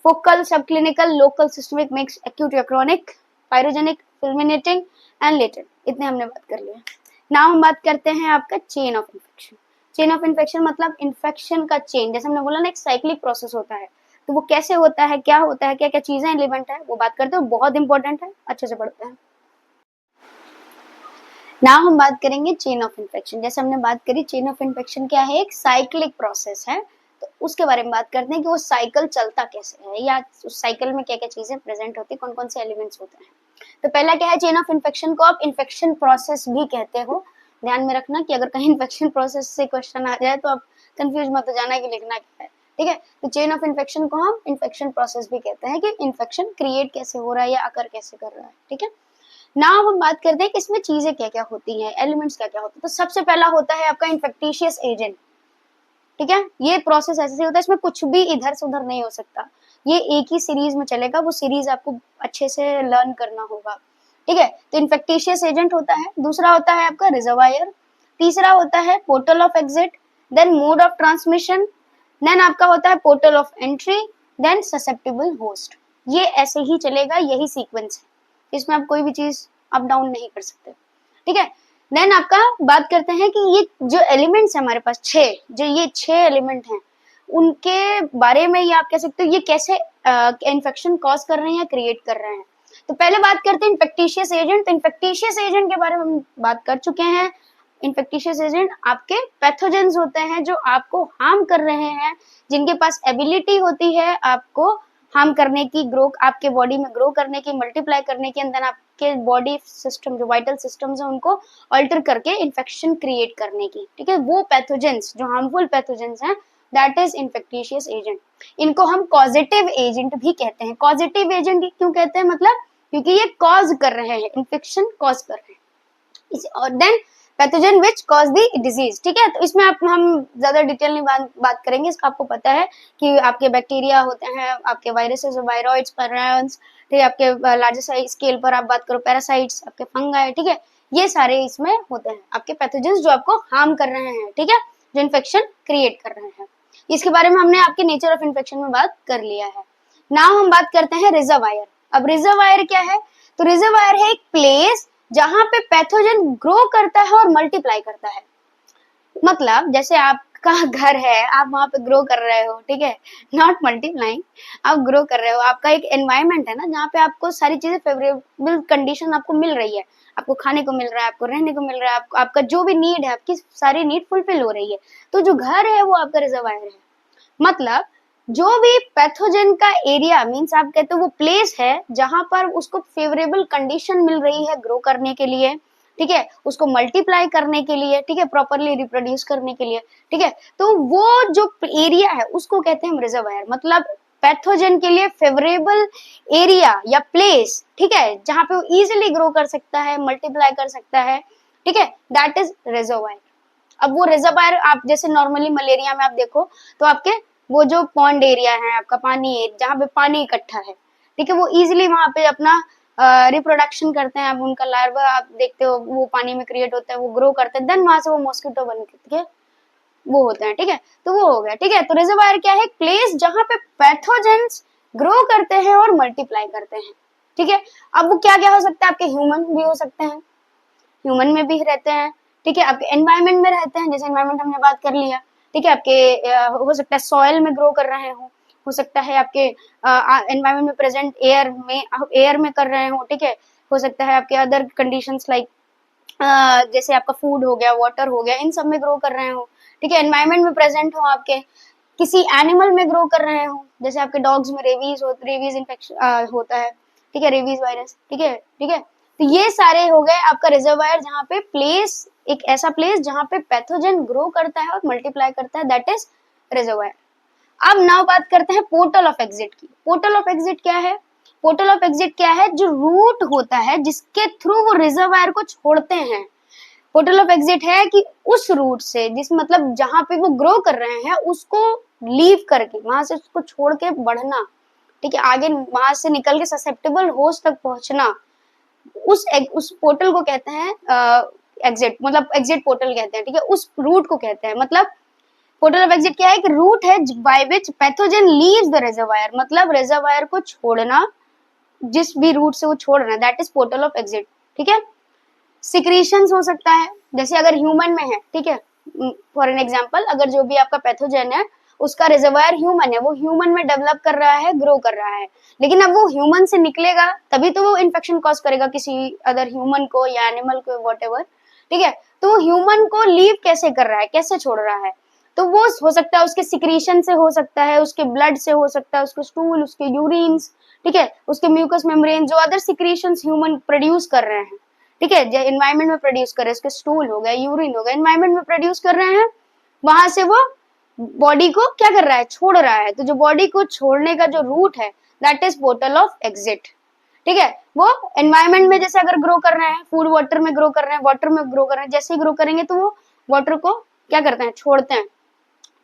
focal, subclinical, local, systemic, mix, acute या chronic, pyrogenic, fulminating and latent, इतने हमने बात कर लिया। नाउ हम बात करते हैं आपका chain of infection. Chain of infection मतलब इन्फेक्शन का चेन, जैसे हमने बोला ना एक साइक्लिक प्रोसेस होता है, तो वो कैसे होता है, क्या होता है, क्या क्या चीजें एलिमेंट है, वो बात करते हैं, बहुत इंपॉर्टेंट है, अच्छे से पढ़ते हैं। नाउ हम बात करेंगे चेन ऑफ इन्फेक्शन। जैसे हमने बात करी चेन ऑफ इन्फेक्शन क्या है, एक साइक्लिक प्रोसेस है, तो उसके बारे में बात करते हैं कि वो साइकिल चलता कैसे है, या उस साइकिल में क्या क्या चीजें प्रेजेंट होती है, कौन कौन से एलिमेंट्स होते हैं। तो पहला क्या है, चेन ऑफ इन्फेक्शन को आप इन्फेक्शन प्रोसेस भी कहते हो, ध्यान में रखना कि अगर कहीं इन्फेक्शन प्रोसेस से क्वेश्चन आ जाए तो आप कंफ्यूज मत हो जाना कि लिखना क्या है, ठीक है। तो चेन ऑफ इन्फेक्शन को हम इन्फेक्शन प्रोसेस भी कहते हैं, कि इन्फेक्शन क्रिएट कैसे हो रहा है या अकर कैसे कर रहा है, ठीक है। नाउ हम बात करते हैं कि इसमें चीजें क्या क्या होती हैं, एलिमेंट्स क्या क्या होते हैं। तो सबसे पहला होता है आपका इन्फेक्टिशियस एजेंट, ठीक है। ये प्रोसेस ऐसे होता है, इसमें कुछ भी इधर से उधर नहीं हो सकता, ये एक ही सीरीज में चलेगा, वो सीरीज आपको अच्छे से लर्न करना होगा, ठीक है। तो इन्फेक्टिशियस एजेंट होता है, दूसरा होता है आपका रिजर्वायर, तीसरा होता है portal of exit, then mode of transmission, then आपका होता है portal of entry, then susceptible host. ये ऐसे ही चलेगा, यही सीक्वेंस है, इसमें आप कोई भी चीज अप डाउन नहीं कर सकते, ठीक है। देन आपका बात करते हैं कि ये जो एलिमेंट्स है हमारे पास 6, जो ये 6 एलिमेंट हैं, उनके बारे में ये आप कह सकते हो ये कैसे इन्फेक्शन कॉज कर रहे हैं या क्रिएट कर रहे हैं। तो पहले बात करते हैं इन्फेक्टिशियस एजेंट। तो इन्फेक्टिशियस एजेंट के बारे में हम बात कर चुके हैं। इन्फेक्टिशियस एजेंट आपके पैथोजेंस होते हैं जो आपको हार्म कर रहे हैं, जिनके पास एबिलिटी होती है आपको हार्म करने की, ग्रो आपके बॉडी में ग्रो करने की, मल्टीप्लाई करने की, अंदर आपके बॉडी सिस्टम जो वाइटल सिस्टम्स है उनको अल्टर करके इन्फेक्शन क्रिएट करने की, ठीक है। वो पैथोजेंस जो हार्मफुल पैथोजेंस हैं, दैट इज इन्फेक्टिशियस एजेंट। इनको हम कॉजेटिव एजेंट भी कहते हैं। कॉजेटिव एजेंट क्यों कहते हैं, मतलब क्योंकि ये कॉज कर रहे हैं, इन्फेक्शन कॉज कर रहे हैं। और then pathogen which cause the disease, ठीक है। तो इसमें हम ज्यादा डिटेल नहीं बात करेंगे, इसका आपको पता है कि आपके बैक्टीरिया होते हैं, आपके वायरसेस, वायरॉइड्स, पैरायंस, ठीक है। आपके लार्जर स्केल पर आप बात करो पैरासाइट्स, आपके फंगाई, ठीक है, ये सारे इसमें होते हैं आपके पैथोजेंस जो आपको हार्म कर रहे हैं, ठीक है, जो इन्फेक्शन क्रिएट कर रहे हैं। इसके बारे में हमने आपके नेचर ऑफ इन्फेक्शन में बात कर लिया है। नाउ हम बात करते हैं रिजर्वायर। अब रिजर्वायर क्या है, तो रिजर्वायर है एक प्लेस जहां पे पैथोजन ग्रो करता है और मल्टीप्लाई करता है। मतलब जैसे आपका घर है, आप वहां पे ग्रो कर रहे हो, ठीक है, नॉट मल्टीप्लाइंग, आप ग्रो कर रहे हो, आपका एक एनवायरमेंट है ना जहाँ पे आपको सारी चीजें फेवरेबल कंडीशन आपको मिल रही है, आपको खाने को मिल रहा है, आपको रहने को मिल रहा है, आपका जो भी नीड है, आपकी सारी नीड फुलफिल हो रही है, तो जो घर है वो आपका रिजर्वायर है। मतलब जो भी पैथोजन का एरिया मीन्स आप कहते हो वो प्लेस है जहां पर उसको फेवरेबल कंडीशन मिल रही है ग्रो करने के लिए, ठीक है, उसको मल्टीप्लाई करने के लिए, ठीक है, प्रॉपरली रिप्रोड्यूस करने के लिए, ठीक है, तो वो जो एरिया है उसको कहते हैं हम रिजर्वायर। मतलब पैथोजन के लिए फेवरेबल एरिया या प्लेस, ठीक है, जहां पे वो इजिली ग्रो कर सकता है, मल्टीप्लाई कर सकता है, ठीक है, दैट इज रिजर्वायर। अब वो रिजर्वायर आप जैसे नॉर्मली मलेरिया में आप देखो तो आपके वो जो पॉन्ड एरिया है आपका पानी जहाँ पे पानी इकट्ठा है, ठीक है, वो इजिली वहां पे अपना रिप्रोडक्शन करते हैं। अब उनका लार्वा आप देखते हो वो पानी में क्रिएट होता है, वो ग्रो करते हैं, देन वहां से वो मॉस्किटो बन के वो होते हैं, ठीक है, तो वो हो गया, ठीक है। तो रिजर्वायर क्या है? प्लेस जहां पे पैथोजेंस ग्रो करते हैं और मल्टीप्लाई करते हैं, ठीक है। अब वो क्या क्या हो सकता है? आपके ह्यूमन भी हो सकते हैं, ह्यूमन में भी रहते हैं, ठीक है, आपके एनवायरमेंट में रहते हैं, जैसे एनवायरमेंट हमने बात कर लिया, ठीक है, आपके हो सकता है सॉइल में ग्रो कर रहे हो सकता है आपके एनवायरमेंट में प्रेजेंट एयर में कर रहे हो, ठीक है, हो सकता है आपके अदर कंडीशंस लाइक जैसे आपका फूड हो गया, वाटर हो गया, इन सब में ग्रो कर रहे हो, ठीक है, एनवायरमेंट में प्रेजेंट हो, आपके किसी एनिमल में ग्रो कर रहे हो, जैसे आपके डॉग्स में रेबीज इन्फेक्शन होता है, ठीक है, रेबीज वायरस, ठीक है, ठीक है, तो ये सारे हो गए आपका रिजर्वायर, जहाँ पे प्लेस, एक ऐसा प्लेस जहाँ पे पैथोजन ग्रो करता है और मल्टीप्लाई करता है, दैट इज रिजर्वायर। अब नाउ बात करते हैं पोर्टल ऑफ एग्जिट की। पोर्टल ऑफ एग्जिट क्या है? पोर्टल ऑफ एग्जिट क्या है? जो रूट होता है जिसके थ्रू वो रिजर्वायर को छोड़ते हैं। पोर्टल ऑफ एग्जिट है कि उस रूट से, जिस मतलब जहां पे वो ग्रो कर रहे हैं उसको लीव करके, वहां से उसको छोड़ के बढ़ना, ठीक है, आगे वहां से निकल के ससेप्टेबल होस्ट तक पहुंचना, उस पोर्टल को कहते हैं एग्जिट, मतलब एग्जिट पोर्टल कहते हैं, ठीक है, उस रूट को कहते हैं। मतलब पोर्टल ऑफ एग्जिट क्या है? कि रूट है bye which pathogen leaves the reservoir, मतलब रिजर्वायर को छोड़ना, जिस भी रूट से वो छोड़ रहा है, that is portal of exit, ठीक है। सिक्रीशंस हो सकता है, जैसे अगर ह्यूमन में है, ठीक है, फॉर एन एग्जांपल, अगर जो भी आपका पैथोजन है उसका रिजर्वायर ह्यूमन है, वो ह्यूमन में डेवलप कर रहा है, ग्रो कर रहा है, लेकिन अब वो ह्यूमन से निकलेगा तभी तो वो इन्फेक्शन कॉज करेगा किसी अदर ह्यूमन को या एनिमल को, व्हाटएवर, ठीक है, तो वो ह्यूमन को लीव कैसे कर रहा है, कैसे छोड़ रहा है? तो वो हो सकता है उसके सिक्रीशन से, हो सकता है उसके ब्लड से, हो सकता है उसके स्टूल, उसके यूरिन्स, ठीक है, उसके म्यूकस मेम्ब्रेन, जो अदर सिक्रीशंस ह्यूमन प्रोड्यूस कर रहे हैं, ठीक है, जो एनवायरमेंट में प्रोड्यूस कर रहे हैं, उसके स्टूल हो गया, यूरिन हो गया, एनवायरमेंट में प्रोड्यूस कर रहे हैं, वहां से वो बॉडी को क्या कर रहा है? छोड़ रहा है। तो जो बॉडी को छोड़ने का जो रूट है, that is portal of exit, ठीक है। वो एनवायरमेंट में जैसे अगर ग्रो कर रहे हैं, फूड वाटर में ग्रो कर रहे हैं, वाटर में ग्रो कर रहे हैं, जैसे ही ग्रो करेंगे तो वो वाटर को क्या करते हैं? छोड़ते हैं,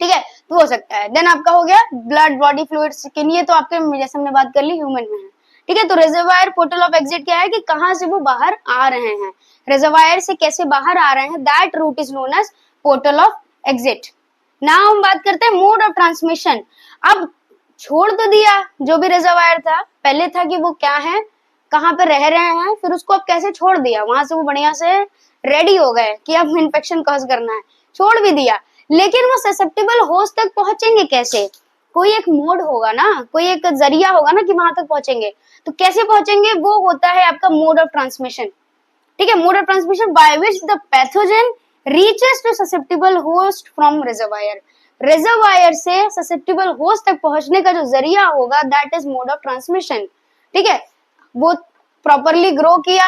ठीक है, तो हो सकता है। देन आपका हो गया ब्लड, बॉडी फ्लूइड, स्किन, ये तो आपके जैसे हमने बात कर ली ह्यूमन में है, ठीक है। तो रिजर्वायर पोर्टल ऑफ एग्जिट क्या है? कि कहां से वो बाहर आ रहे हैं, रिजर्वायर से कैसे बाहर आ रहे हैं, that route is known as portal of exit. Now हम बात करते हैं मोड ऑफ ट्रांसमिशन। अब छोड़ तो दिया, जो भी रिजर्वायर था पहले था कि वो क्या है, कहाँ पे रह रहे हैं, फिर उसको अब कैसे छोड़ दिया, वहां से वो बढ़िया से रेडी हो गए कि अब इन्फेक्शन कॉज करना है, छोड़ भी दिया, लेकिन वो ससेप्टेबल होस्ट तक पहुंचेंगे कैसे? कोई एक मोड होगा ना, कोई एक जरिया होगा ना कि वहां तक पहुंचेंगे, तो कैसे पहुंचेंगे? वो होता है आपका मोड ऑफ ट्रांसमिशन, ठीक है, mode of transmission by which the pathogen reaches to susceptible host from reservoir. Reservoir से ससेप्टेबल होस्ट तक पहुंचने का जो जरिया होगा, that is mode of transmission, ठीक है। वो प्रॉपरली ग्रो किया,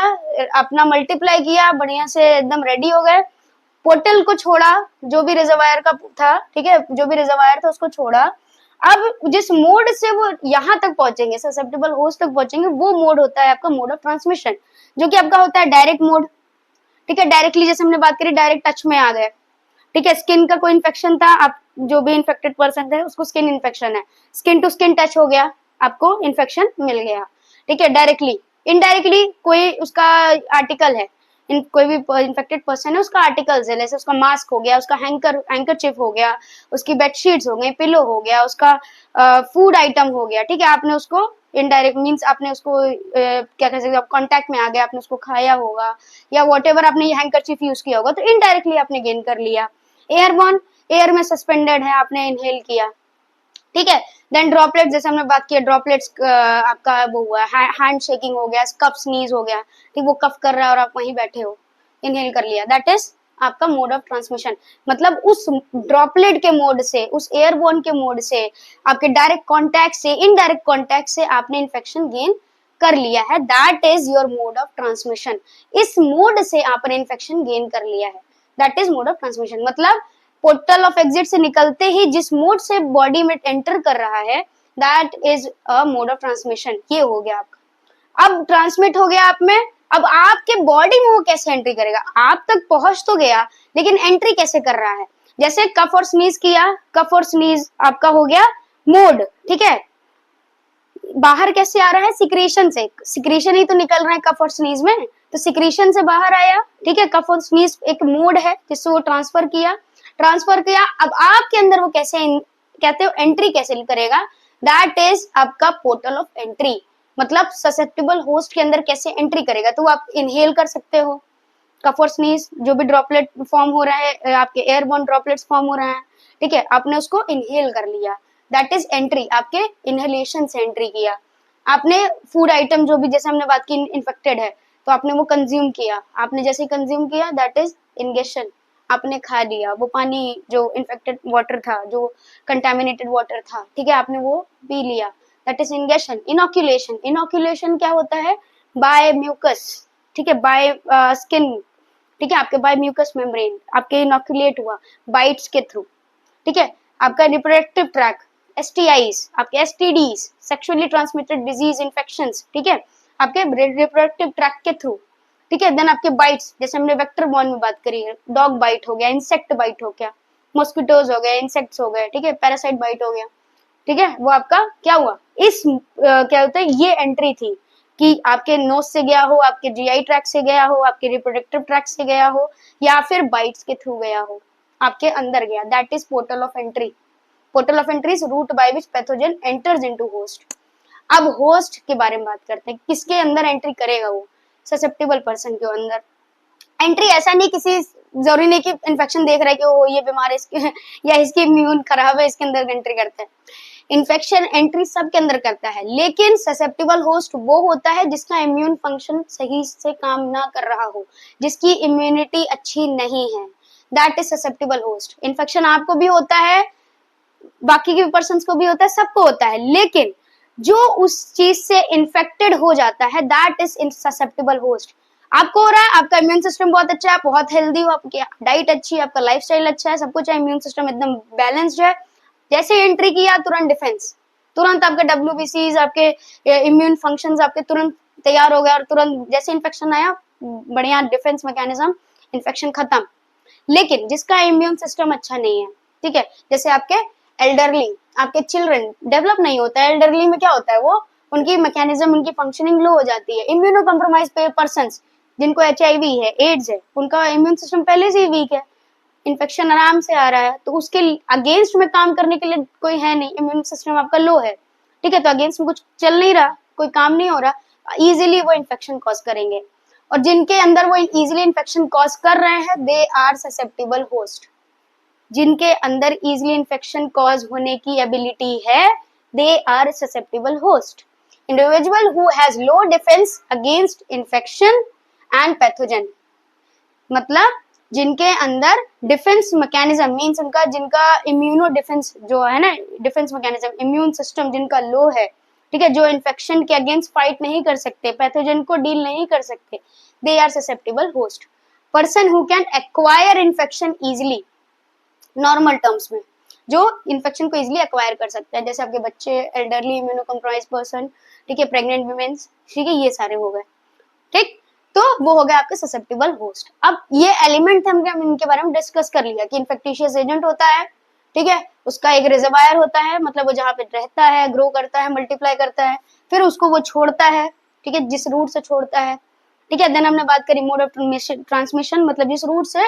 अपना मल्टीप्लाई किया, बढ़िया से एकदम रेडी हो गए, पोर्टल को छोड़ा, जो भी रिजर्वायर का था, ठीक है, जो भी रिजर्वायर था उसको छोड़ा, अब जिस मोड से वो यहाँ तक पहुंचेंगे, ससेप्टेबल होस्ट तक पहुंचेंगे, वो मोड होता है आपका मोड ऑफ ट्रांसमिशन, जो कि आपका होता है डायरेक्ट मोड, ठीक है, डायरेक्टली जैसे हमने बात करी डायरेक्ट टच में आ गए, ठीक है, स्किन का कोई इन्फेक्शन था, आप जो भी इन्फेक्टेड पर्सन थे उसको स्किन इन्फेक्शन है, स्किन टू स्किन टच हो गया, आपको इन्फेक्शन मिल गया, ठीक है, डायरेक्टली। इनडायरेक्टली कोई उसका आर्टिकल है, कोई भी इन्फेक्टेड पर्सन है उसका आर्टिकल्स है, जैसे उसका मास्क हो गया, उसका हैंकरचिप हो गया, उसकी बेडशीट्स हो गई, पिलो हो गया, उसका फूड आइटम हो गया, ठीक है, आपने उसको इनडायरेक्ट मीन्स आपने उसको क्या कह सकते हो, कांटेक्ट में आ गया, आपने उसको खाया होगा या व्हाटएवर आपने ये हैंकरचिप यूज किया होगा, तो इनडायरेक्टली आपने गेन कर लिया। एयरबॉर्न, एयर में सस्पेंडेड है, आपने इनहेल किया, ठीक है। देन ड्रॉपलेट्स, जैसे हमने बात किया ड्रॉपलेट्स, आपका वो हुआ हैंड शेकिंग हो गया, कफ स्नीज हो गया, ठीक, वो कफ कर रहा है और आप वहीं बैठे हो, इनहेल कर लिया, दैट इज आपका मोड ऑफ ट्रांसमिशन, मतलब उस ड्रॉपलेट के मोड से, उस एयरबोर्न के मोड से, आपके डायरेक्ट कांटेक्ट से, इनडायरेक्ट कांटेक्ट से आपने इन्फेक्शन गेन कर लिया है, that is your mode of transmission. इस मोड से आपने इन्फेक्शन गेन कर लिया है, that is mode of transmission. मतलब पोर्टल ऑफ एग्जिट से निकलते ही जिस मोड से बॉडी में एंटर कर रहा है, that is a mode of transmission. ये हो गया आपका। अब ट्रांसमिट हो गया आप में, अब आपके बॉडी में वो कैसे एंट्री करेगा? आप तक पहुंच तो गया, लेकिन एंट्री कैसे कर रहा है? जैसे कफ और स्नीज किया, कफ और स्नीज आपका हो गया मोड, ठीक है। बाहर कैसे आ रहा है? सिक्रीशन से, सिक्रीशन ही तो निकल रहा है कफ और स्नीज में, तो सिक्रीशन से बाहर आया, ठीक है। कफ और स्नीज एक मोड है जिससे वो ट्रांसफर किया, अब आपके अंदर वो कैसे कहते हो एंट्री कैसे करेगा? दैट इज आपका पोर्टल ऑफ एंट्री। मतलब ससेप्टेबल होस्ट के अंदर कैसे एंट्री करेगा? तो आप इनहेल कर सकते हो, कफ और स्नीज जो भी ड्रॉपलेट फॉर्म हो रहा है, आपके एयरबोर्न ड्रॉपलेट्स फॉर्म हो रहे हैं, ठीक है, आपने उसको इनहेल कर लिया, दैट इज एंट्री। आपके इनहेलेशन से एंट्री किया। आपने फूड आइटम जो भी, जैसे हमने बात की इन्फेक्टेड है, तो आपने वो कंज्यूम किया, आपने जैसे कंज्यूम किया दैट इज इंगेशन, आपने खा लिया वो पानी जो इन्फेक्टेड वाटर था, जो कंटेमिनेटेड वाटर था, ठीक है, आपने वो पी लिया, that is ingestion. Inoculation, inoculation क्या होता है? बाय म्यूकस, ठीक है, बाय स्किन, ठीक है, आपके बाय म्यूकस मेम्ब्रेन आपके इनोक्यूलेट हुआ बाइट्स के थ्रू, ठीक है। आपका रिप्रोडक्टिव ट्रैक, एसटीआईज, आपके STDs, sexually transmitted disease infections, ठीक है, आपके रिप्रोडक्टिव ट्रैक के थ्रू, ठीक है। देन आपके बाइट्स, जैसे हमने वेक्टर बॉर्न में बात करी है, डॉग बाइट हो गया, इंसेक्ट बाइट हो गया, मॉस्किटोज हो गए, इंसेक्ट्स हो गए, ठीक है, पैरासाइट बाइट हो गया, ठीक है, वो आपका क्या हुआ? इस क्या होता है, ये एंट्री थी कि आपके नोज से गया हो, आपके जीआई ट्रैक से गया हो, आपके रिप्रोडक्टिव ट्रैक से गया हो, या फिर बाइट्स के थ्रू गया हो, आपके अंदर गया, that is portal of entry. Portal of entry is route by which pathogen enters into host. अब होस्ट के बारे में बात करते हैं, किसके अंदर एंट्री करेगा वो? ससेप्टेबल पर्सन के अंदर एंट्री। ऐसा नहीं किसी जरूरी नहीं कि इन्फेक्शन देख रहा है कि वो ये बीमार है इसके या इसकी इम्यून खराब है, इसके अंदर एंट्री करता है। इन्फेक्शन एंट्री सबके अंदर करता है, लेकिन ससेप्टेबल होस्ट वो होता है जिसका इम्यून फंक्शन सही से काम ना कर रहा हो, जिसकी इम्यूनिटी अच्छी नहीं है, that is susceptible host. Infection आपको भी होता है, बाकी के पर्सन को भी होता है, सबको होता है, लेकिन जो उस चीज से इन्फेक्टेड हो जाता है दैट इज ससेप्टेबल होस्ट। आपको हो रहा है, आपका इम्यून सिस्टम बहुत अच्छा है, बहुत हेल्दी हो, आपकी डाइट अच्छी है, आपका लाइफस्टाइल अच्छा है, सब कुछ है, इम्यून सिस्टम एकदम बैलेंस्ड है, जैसे एंट्री किया तुरंत डिफेंस, तुरंत आपके डब्ल्यूबीसीज, आपके इम्यून फंक्शंस आपके तुरंत तैयार हो गए, और तुरंत जैसे इन्फेक्शन आया बढ़िया डिफेंस मैकेनिज्म, इन्फेक्शन खत्म। लेकिन जिसका इम्यून सिस्टम अच्छा नहीं है, ठीक है, जैसे आपके एल्डरली, आपके चिल्ड्रन डेवलप नहीं होता है, एल्डरली में क्या होता है, वो उनकी मैकेनिज्म, उनकी फंक्शनिंग लो हो जाती है। इम्यूनो कॉम्प्रोमाइज पर्सन जिनको एचआईवी है, एड्स है, उनका इम्यून सिस्टम पहले से ही वीक है, इन्फेक्शन आराम से आ रहा है, तो उसके अगेंस्ट में काम करने के लिए कोई है नहीं, इम्यून सिस्टम आपका लो है, ठीक है, तो अगेंस्ट में कुछ चल नहीं रहा, कोई काम नहीं हो रहा, इजीली वो इन्फेक्शन कॉज करेंगे। और जिनके अंदर वो इजीली इन्फेक्शन कॉज कर रहे हैं, दे आर ससेप्टेबल होस्ट। जिनके अंदर इजीली इन्फेक्शन कॉज होने की एबिलिटी है, they are susceptible host. Individual who has low defence against infection and pathogen, मतलब जिनके अंदर डिफेंस मैकेनिज्म मींस उनका, जिनका इम्यूनो डिफेंस जो है ना, डिफेंस मैकेनिज्म, इम्यून सिस्टम जिनका लो है, ठीक है, जो इन्फेक्शन के अगेंस्ट फाइट नहीं कर सकते, पैथोजन को डील नहीं कर सकते, they are susceptible host. Person who can acquire infection easily, normal terms में जो इन्फेक्शन को इजिली एक्वायर कर सकते हैं, जैसे आपके बच्चे, एल्डरली, इम्यूनो कॉम्प्रोमाइज पर्सन, ठीक है, प्रेग्नेंट वुमेन्स, ठीक है, ये सारे हो गए, ठीक, तो वो हो गया आपके ससेप्टेबल होस्ट। अब ये एलिमेंट हम इनके बारे में डिस्कस कर लिया कि इन्फेक्टिशियस एजेंट होता है, ठीक है, उसका एक रिजर्वायर होता है, मतलब वो जहाँ पे रहता है, ग्रो करता है, मल्टीप्लाई करता है, फिर उसको वो छोड़ता है, ठीक है, जिस रूट से छोड़ता है, ठीक है। देन हमने बात करी मोड ऑफ ट्रांसमिशन, मतलब जिस रूट से,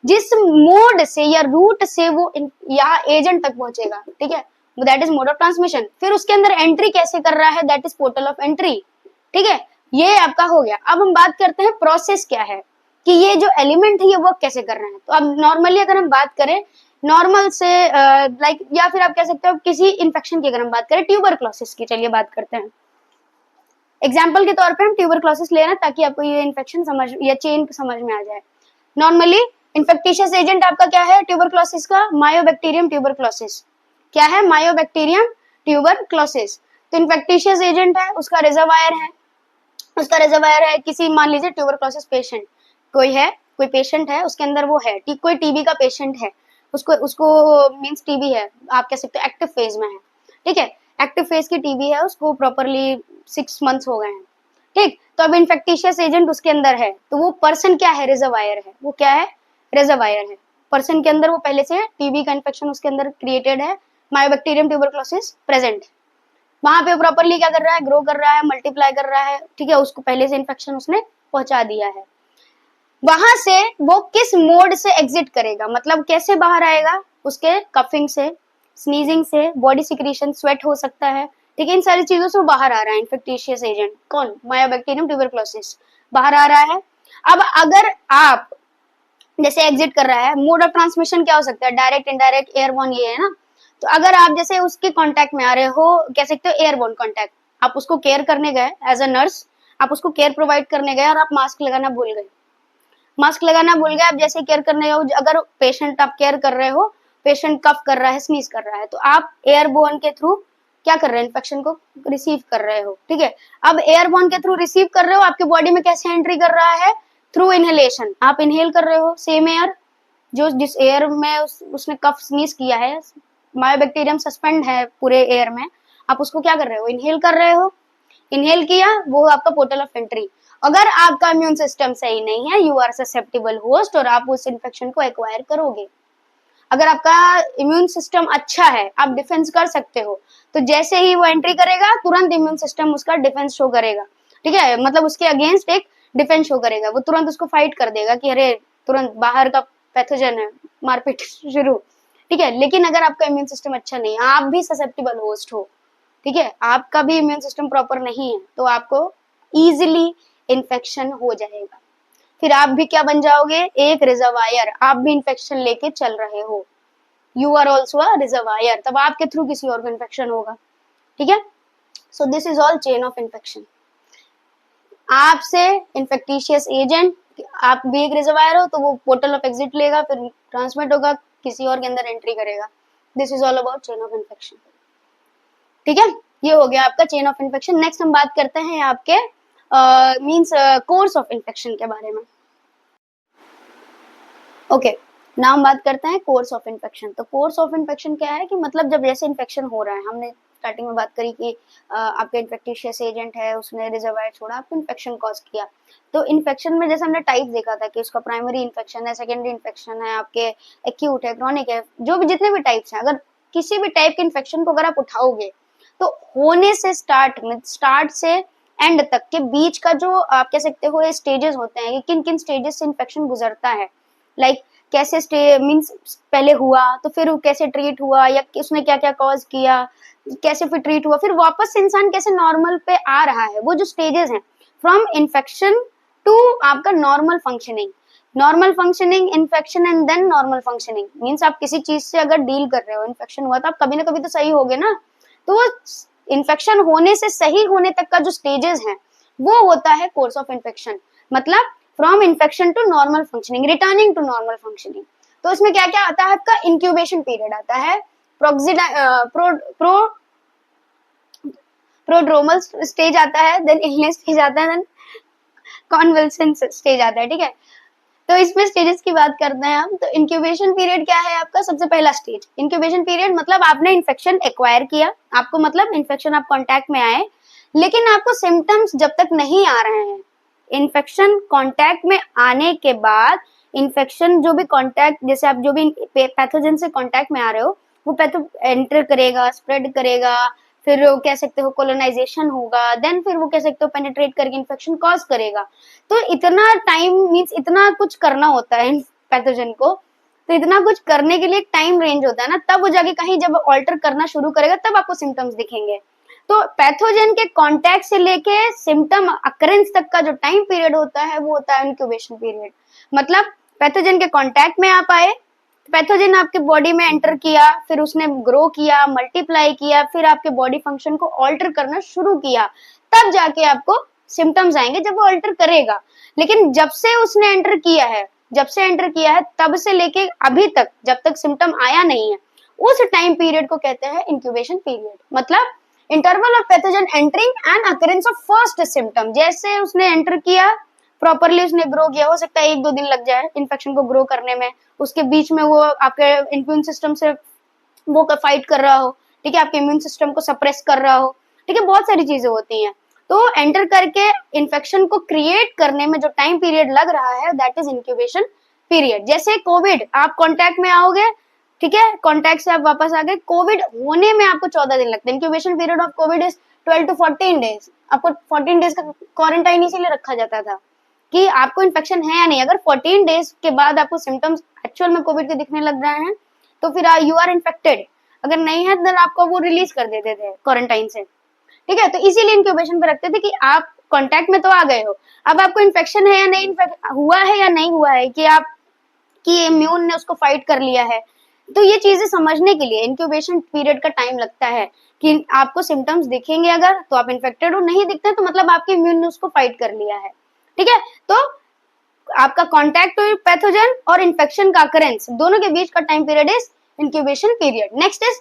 जिस मोड से या रूट से वो यहाँ एजेंट तक पहुंचेगा, ठीक है, that is mode of transmission. फिर उसके अंदर एंट्री कैसे कर रहा है, that is portal of entry, ठीक है, ये आपका हो गया। अब हम बात करते हैं प्रोसेस क्या है, कि ये जो एलिमेंट है ये वर्क कैसे कर रहे हैं। तो अब नॉर्मली अगर हम बात करें, नॉर्मल से लाइक, या फिर आप कह सकते हो किसी इन्फेक्शन की अगर हम बात करें, ट्यूबरक्लोसिस की, चलिए बात करते हैं। एग्जाम्पल के तौर पे हम ट्यूबरक्लोसिस ले रहे हैं ताकि आपको ये इन्फेक्शन समझ या चेन समझ में आ जाए। नॉर्मली इन्फेक्टिशियस एजेंट आपका क्या है ट्यूबरक्लोसिस का? Mycobacterium tuberculosis. क्या है? Mycobacterium tuberculosis. तो इन्फेक्टिशियस एजेंट है, उसका रिजर्वायर है, किसी मान लीजिए ट्यूबरक्लोसिस पेशेंट कोई है, कोई पेशेंट है उसके अंदर वो है, कोई टीबी का पेशेंट है, उसको उसको मींस टीबी है, आप कह सकते हो एक्टिव फेज में है, ठीक है, एक्टिव फेज की टीबी है, उसको प्रॉपरली 6 मंथ्स हो गए हैं, ठीक। तो अब इन्फेक्टिशियस एजेंट उसके अंदर है, तो वो पर्सन क्या है? रिजर्वायर है। वो क्या है? रिजर्वायर है। पर्सन के अंदर वो पहले से टीबी का इन्फेक्शन उसके अंदर क्रिएटेड है, मायोबैक्टीरियम ट्यूबरक्लोसिस प्रेजेंट, वहां पे प्रॉपरली क्या कर रहा है? ग्रो कर रहा है, मल्टीप्लाई कर रहा है, ठीक है, उसको पहले से इन्फेक्शन उसने पहुंचा दिया है। वहां से वो किस मोड से एग्जिट करेगा, मतलब कैसे बाहर आएगा? उसके कफिंग से, स्नीजिंग से, बॉडी सिक्रीशन, स्वेट हो सकता है, ठीक है, इन सारी चीजों से बाहर आ रहा है इन्फेक्टिशियस एजेंट। कौन? मायोबैक्टीरियम ट्यूबरक्लोसिस बाहर आ रहा है। अब अगर आप जैसे एग्जिट कर रहा है, मोड ऑफ ट्रांसमिशन क्या हो सकता है? डायरेक्ट, इनडायरेक्ट, एयरबोर्न, ये है ना। तो अगर आप जैसे उसके कांटेक्ट में आ रहे हो, कह सकते हो एयरबोर्न कांटेक्ट, आप उसको केयर करने गए एज अ नर्स, आप उसको केयर प्रोवाइड करने गए और आप मास्क लगाना भूल गए, मास्क लगाना भूल गए, आप जैसे केयर करने हो, अगर पेशेंट आप केयर कर रहे हो, पेशेंट कफ कर रहा है, स्नीज कर रहा है, तो आप एयरबोर्न के थ्रू क्या कर रहे हैं? इन्फेक्शन को रिसीव कर रहे हो, ठीक है। अब एयरबोर्न के थ्रू रिसीव कर रहे हो, आपके बॉडी में कैसे एंट्री कर रहा है? थ्रू इनहेलेशन, आप इनहेल कर रहे हो सेम एयर, जो जिस एयर में उसने कफ स्नीज किया है, मायोबैक्टीरियम सस्पेंड है पूरे एयर में, आप उसको क्या कर रहे हो? इनहेल कर रहे हो। इनहेल किया, वो आपका पोर्टल ऑफ एंट्री। अगर आपका इम्यून सिस्टम सही नहीं है, यू आर ससेप्टेबल होस्ट और आप उस इन्फेक्शन को एक्वायर करोगे। अगर आपका इम्यून सिस्टम अच्छा है, आप डिफेंस कर सकते हो, तो जैसे ही वो एंट्री करेगा, तुरंत इम्यून सिस्टम उसका डिफेंस शो करेगा, ठीक है, मतलब उसके अगेंस्ट एक डिफेंस शो करेगा, वो तुरंत उसको फाइट कर देगा कि अरे तुरंत बाहर का पैथोजन है, मारपीट शुरू, ठीक है। लेकिन अगर आपका इम्यून सिस्टम अच्छा नहीं है, आप भी ससेप्टेबल होस्ट हो, ठीक है, आपका भी इम्यून सिस्टम प्रॉपर नहीं है, तो आपको इजिली इन्फेक्शन हो जाएगा, फिर आप भी क्या बन जाओगे? एक रिजर्वायर, आप भी इन्फेक्शन लेके चल रहे हो, you are also a reservoir, तब आपके थ्रू किसी और को इन्फेक्शन होगा, ठीक है। सो this is all chain of infection. आपसे इन्फेक्टिशियस एजेंट, आप भी एक रिजर्वायर हो, तो वो पोर्टल ऑफ एग्जिट लेगा, फिर ट्रांसमिट होगा, किसी और के अंदर एंट्री करेगा। This is all about chain of infection, ठीक है। ये हो गया आपका चेन ऑफ इन्फेक्शन। नेक्स्ट हम बात करते हैं आपके मींस कोर्स ऑफ इन्फेक्शन के बारे में। ओके, नाम बात करते हैं कोर्स ऑफ इन्फेक्शन। तो कोर्स ऑफ इन्फेक्शन क्या है कि मतलब जब जैसे इन्फेक्शन हो रहा है, हमने स्टार्टिंग में बात करी कि आपका इन्फेक्टिशियस एजेंट है, उसने रिजर्वायर छोड़ा, आपको इन्फेक्शन कॉज किया। तो इन्फेक्शन में जैसे हमने टाइप देखा था कि उसका प्राइमरी इन्फेक्शन है, सेकेंडरी इन्फेक्शन है, आपके एक्यूट है, क्रॉनिक है, जो भी जितने भी टाइप्स हैं, अगर किसी भी टाइप के इन्फेक्शन को अगर आप उठाओगे, तो होने से स्टार्ट से एंड तक के बीच का जो आप कह सकते हो स्टेजेस होते हैं, किन किन स्टेजेस से इन्फेक्शन गुजरता है, लाइक कैसे मीन्स पहले हुआ, तो फिर वो कैसे ट्रीट हुआ, या उसने क्या क्या कॉज किया, कैसे फिर ट्रीट हुआ, फिर वापस इंसान कैसे नॉर्मल पे आ रहा है, वो जो स्टेजेस हैं फ्रॉम इन्फेक्शन टू आपका normal functioning infection and then normal functioning. Means आप किसी चीज से अगर डील कर रहे हो, इन्फेक्शन हुआ, तो आप कभी ना कभी तो सही होगे ना, तो वो इन्फेक्शन होने से सही होने तक का जो स्टेजेस हैं, वो होता है कोर्स ऑफ इन्फेक्शन। मतलब from infection to normal functioning, returning to normal functioning. तो इसमें क्या क्या आता है? आपका इंक्यूबेशन पीरियड आता है, प्रोड्रोमल स्टेज आता है, देन इलनेस स्टेज आता है, देन कॉन्वल्सन स्टेज आता है, ठीक है। तो इसमें स्टेजेस की बात करते हैं हम। तो इंक्यूबेशन पीरियड क्या है आपका? सबसे पहला स्टेज इंक्यूबेशन पीरियड, मतलब आपने इन्फेक्शन एक्वायर किया, आपको मतलब इन्फेक्शन आप कांटेक्ट में आए, लेकिन आपको सिम्टम्स जब तक नहीं आ रहे हैं, इन्फेक्शन कांटेक्ट में आने के बाद इन्फेक्शन जो भी कांटेक्ट, जैसे आप जो भी पैथोजन से कांटेक्ट में आ रहे हो, वो पैथो एंटर करेगा, स्प्रेड करेगा, फिर वो कह सकते हो कोलोनाइजेशन होगा, देन फिर वो कह सकते हो पेनिट्रेट करके इन्फेक्शन कॉज करेगा। तो इतना टाइम मींस इतना कुछ करना होता है पैथोजन को, तो इतना कुछ करने के लिए एक टाइम रेंज होता है ना, तब वो जाके कहीं जब ऑल्टर करना शुरू करेगा, तब आपको सिम्टम्स दिखेंगे। तो पैथोजन के कांटेक्ट से लेके सिम्टम अकरेंस तक का जो टाइम पीरियड होता है, वो होता है इंक्यूबेशन पीरियड। मतलब पैथोजन के कांटेक्ट में आप आए, पैथोजन आपके बॉडी में एंटर किया, फिर उसने ग्रो किया, मल्टीप्लाई किया, फिर आपके बॉडी फंक्शन को ऑल्टर करना शुरू किया, तब जाके आपको सिम्टम्स आएंगे, जब वो ऑल्टर करेगा। लेकिन जब से उसने एंटर किया है, जब से एंटर किया है तब से लेके अभी तक, जब तक सिम्टम आया नहीं है, उस टाइम पीरियड को कहते हैं इंक्यूबेशन पीरियड। मतलब interval of pathogen entering and occurrence of first symptom. जैसे उसने एंटर किया, प्रॉपरली उसने ग्रो किया, हो सकता है 1-2 दिन लग जाए इन्फेक्शन को ग्रो करने में, उसके बीच में वो आपके इम्यून सिस्टम से वो फाइट कर रहा हो, ठीक है, आपके इम्यून सिस्टम को सप्रेस कर रहा हो, ठीक है, बहुत सारी चीजें होती हैं। तो एंटर करके इन्फेक्शन को क्रिएट करने में जो टाइम पीरियड लग रहा है दैट इज इंक्यूबेशन पीरियड। जैसे कोविड, आप कांटेक्ट में आओगे, ठीक है, कांटेक्ट से आप वापस आ गए, कोविड होने में आपको 14 दिन लगते हैं। Incubation period of Covid is 12 to 14 days. आपको 14 डेज का क्वारंटाइन इसीलिए रखा जाता था कि आपको इन्फेक्शन है या नहीं। अगर 14 डेज के बाद आपको सिम्टम्स एक्चुअल में कोविड के दिखने लग रहे हैं तो फिर यू आर इन्फेक्टेड, अगर नहीं है तो आपको वो रिलीज कर देते थे क्वारंटाइन से, ठीक है। तो इसीलिए इंक्यूबेशन पे रखते थे कि आप कांटेक्ट में तो आ गए हो, अब आपको इन्फेक्शन है या नहीं हुआ है या नहीं हुआ है, कि आप कि इम्यून ने उसको फाइट कर लिया है। तो ये चीजें समझने के लिए इंक्यूबेशन पीरियड का टाइम लगता है कि आपको सिम्टम्स दिखेंगे अगर तो आप इन्फेक्टेड हो, नहीं दिखते तो मतलब आपके इम्यून ने उसको फाइट कर लिया है, ठीक है। तो आपका कांटेक्ट पैथोजन और इन्फेक्शन का अकरेंस दोनों के बीच का time period is incubation period. Next is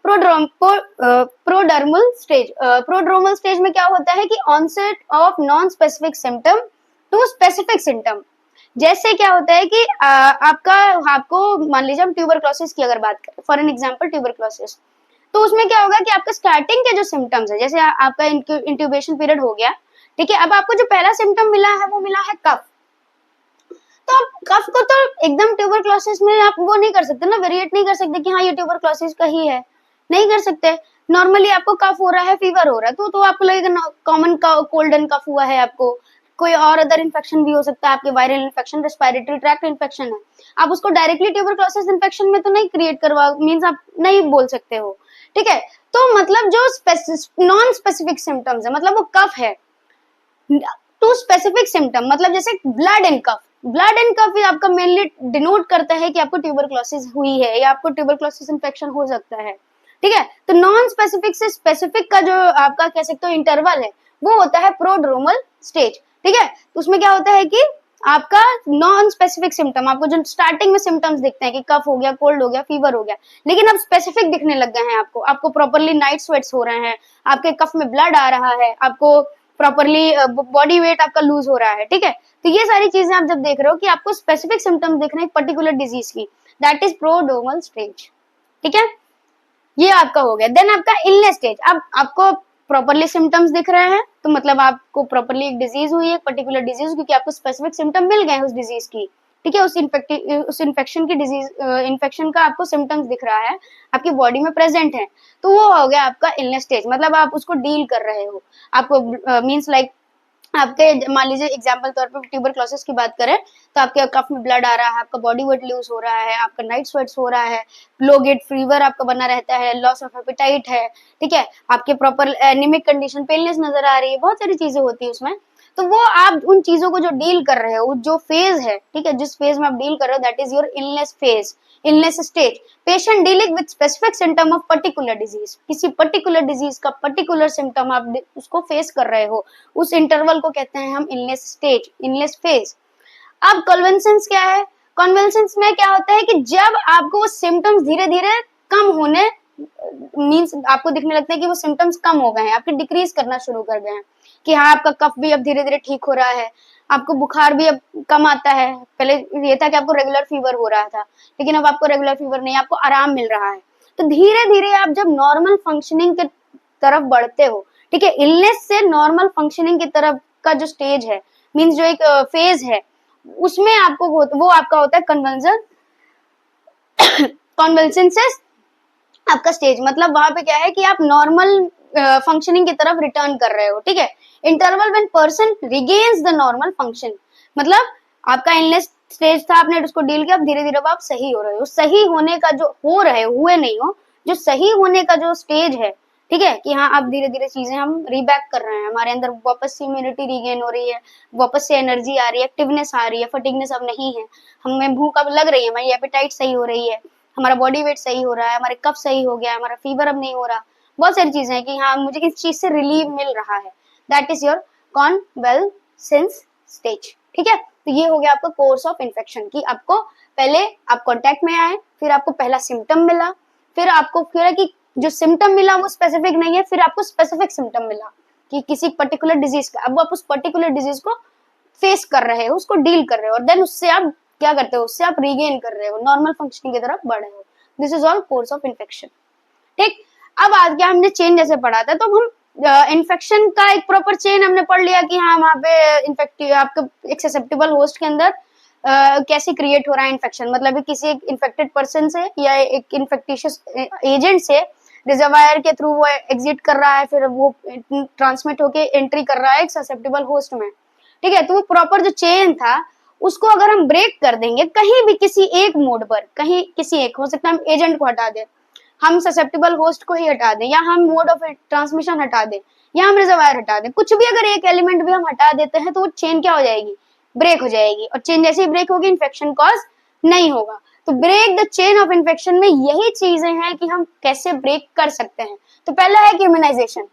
prodromal stage. Prodromal stage में क्या होता है कि onset of non specific symptom to specific symptom. जैसे क्या होता है कि आपको मान लीजिए हम ट्यूबरक्लोसिस की अगर बात करें, फॉर एन एग्जांपल ट्यूबरक्लोसिस, तो उसमें क्या होगा कि आपका स्टार्टिंग के जो सिम्टम्स है, जैसे आपका इंक्यूबेशन पीरियड हो गया, ठीक है, अब आपको जो पहला सिम्टम मिला है वो मिला है कफ। तो आप कफ को तो एकदम ट्यूबरक्लोसिस में आप वो नहीं कर सकते ना, वेरिएट नहीं कर सकते कि हाँ ये ट्यूबरक्लोसिस का ही है, नहीं कर सकते। नॉर्मली आपको कफ हो रहा है, फीवर हो रहा है, तो आपको लगेगा कॉमन कोल्ड एंड कफ हुआ है आपको, कोई और अदर इन्फेक्शन भी हो सकता है, आपके viral infection, respiratory tract infection है, आप उसको डायरेक्टली ट्यूबरक्लोसिस इन्फेक्शन में तो नहीं क्रिएट करवा, मींस आप नहीं बोल सकते हो, ठीक है। तो मतलब जो नॉन स्पेसिफिक सिम्टम्स है, मतलब वो कफ है, टू स्पेसिफिक सिम्टम, मतलब जैसे blood and cough. Blood and cough आपका मेनली डिनोट करता है कि आपको ट्यूबरक्लोसिस हुई है या आपको ट्यूबरक्लोसिस इन्फेक्शन हो सकता है, ठीक है। तो नॉन स्पेसिफिक से स्पेसिफिक का जो आपका कह सकते हो इंटरवल है वो होता है प्रोड्रोमल स्टेज, ठीक है। तो उसमें क्या होता है कि आपका नॉन स्पेसिफिक सिम्टम, आपको जो स्टार्टिंग में सिम्टम्स दिखते हैं कि कफ हो गया, कोल्ड हो गया, फीवर हो गया, लेकिन अब स्पेसिफिक दिखने लग गए हैं आपको प्रॉपरली नाइट स्वेट्स हो रहे हैं, आपके कफ में ब्लड आ रहा है, आपको प्रॉपरली बॉडी वेट आपका लूज हो रहा है, ठीक है। तो ये सारी चीजें आप जब देख रहे हो कि आपको स्पेसिफिक सिम्टम्स दिख रहे हैं पर्टिकुलर डिजीज की, दैट इज प्रोड्रोमल स्टेज, ठीक है। ये आपका हो गया। देन आपका इलनेस स्टेज, अब आपको प्रॉपरली सिम्टम्स दिख रहे हैं तो मतलब आपको प्रॉपरली एक डिजीज हुई है, पर्टिकुलर डिजीज, क्योंकि आपको स्पेसिफिक सिम्टम मिल गए उस डिजीज की, ठीक है, उस इन्फेक्शन की डिजीज, इन्फेक्शन का आपको सिम्टम्स दिख रहा है, आपकी बॉडी में प्रेजेंट है, तो वो हो गया आपका इलनेस स्टेज, मतलब आप उसको डील कर रहे हो। आपको मींस लाइक आपके मान लीजिए एग्जांपल तौर पर ट्यूबरक्लोसिस की बात करें तो आपके कफ में ब्लड आ रहा है, आपका बॉडी वेट लूज हो रहा है, आपका नाइट स्वेट्स हो रहा है, लो गेट फीवर आपका बना रहता है, लॉस ऑफ एपेटाइट है, ठीक है, आपके प्रॉपर एनीमिक कंडीशन, पेलनेस नजर आ रही है, बहुत सारी चीजें होती है उसमें। तो वो आप उन चीजों को जो डील कर रहे हो, जो फेज है, ठीक है, जिस फेज में आप डील कर रहे हो that is your illness phase, illness stage. Patient dealing with specific symptom of particular disease, किसी पर्टिकुलर डिजीज का पर्टिकुलर सिम्टम आप उसको फेस कर रहे हो, उस इंटरवल को कहते हैं हम इलनेस स्टेज, इलनेस फेज। अब कन्वेंशंस क्या है? कन्वेंशंस में क्या होता है कि जब आपको वो सिम्टम्स धीरे धीरे कम होने, मींस आपको दिखने लगता है कि वो सिम्टम्स कम हो गए हैं, आपके डिक्रीज करना शुरू कर गए हैं, कि हाँ आपका कफ भी अब धीरे धीरे ठीक हो रहा है, आपको बुखार भी अब कम आता है। पहले ये था कि आपको रेगुलर फीवर हो रहा था, लेकिन अब आपको रेगुलर फीवर नहीं, आपको आराम मिल रहा है। तो धीरे धीरे आप जब नॉर्मल फंक्शनिंग के तरफ बढ़ते हो, ठीक है, इलनेस से नॉर्मल फंक्शनिंग की तरफ का जो स्टेज है, मींस जो एक फेज है, उसमें आपको वो आपका होता है कन्वर्जन, कन्वल्सेंसेस आपका स्टेज। मतलब वहां पे क्या है कि आप नॉर्मल फंक्शनिंग की तरफ रिटर्न कर रहे हो, ठीक है। Interval when person regains the normal function, मतलब आपका इलनेस स्टेज था, आपने उसको डील किया, अब धीरे धीरे आप सही हो रहे हो। सही होने का जो हो रहे हुए नहीं हो, जो सही होने का जो स्टेज है, ठीक है, कि हाँ अब धीरे धीरे चीजें हम रीबैक कर रहे हैं, हमारे अंदर वापस से इम्यूनिटी रिगेन हो रही है, वापस से एनर्जी आ रही है, एक्टिवनेस आ रही है, फटीगनेस अब नहीं है, हमें भूख अब लग रही है, हमारी एपेटाइट सही हो रही है, हमारा बॉडी वेट सही हो रहा है, हमारे कफ सही हो गया है, हमारा फीवर अब नहीं हो रहा। बहुत सारी चीजें हैं कि हाँ मुझे किस चीज से रिलीव मिल रहा है, दैट इज योर कॉन्वेल्सेंस स्टेज, ठीक है। तो ये हो गया आपका कोर्स ऑफ इन्फेक्शन की आपको पहले आप कांटेक्ट में आए, फिर आपको पहला सिम्टम मिला, फिर आपको फिर है कि जो सिम्टम मिला वो स्पेसिफिक नहीं है, फिर आपको स्पेसिफिक सिम्टम मिला कि किसी पर्टिकुलर डिजीज का, अब आप उस पर्टिकुलर डिजीज को फेस कर रहे हो, उसको डील कर रहे हो और देन उससे आप क्या करते हो, उससे आप रीगेन कर रहे हो, नॉर्मल फंक्शनिंग की तरफ बढ़ रहे हो। This is all course of infection. ठीक, अब आज क्या हमने चेन जैसे पढ़ा था, तो हम इन्फेक्शन का एक प्रॉपर चेन हमने पढ़ लिया कि हाँ वहाँ पे इन्फेक्टिव आपका एक ससेप्टेबल होस्ट के अंदर कैसे क्रिएट हो रहा है इन्फेक्शन, मतलब किसी एक इन्फेक्टेड पर्सन से या एक इन्फेक्टिशियस एजेंट से रिजर्वायर के थ्रू वो एग्जिट कर रहा है, फिर वो ट्रांसमिट होके एंट्री कर रहा है एक ससेप्टेबल होस्ट में। ठीक है, तो वो प्रॉपर जो चेन था उसको अगर हम ब्रेक कर देंगे कहीं भी किसी एक मोड पर, कहीं किसी एक, हो सकता है हम एजेंट को हटा दें, हम ससेप्टेबल होस्ट को ही हटा दें, या हम मोड ऑफ ट्रांसमिशन हटा दें, या हम रिजर्वायर हटा दें, कुछ भी अगर एक एलिमेंट भी हम हटा देते हैं तो वो चेन क्या हो जाएगी, ब्रेक हो जाएगी, और चेन जैसे ही ब्रेक होगी इन्फेक्शन कॉज नहीं होगा। तो break the chain of infection में यही चीजें हैं कि हम कैसे ब्रेक कर सकते हैं। तो पहला है कि इम्यूनाइजेशन।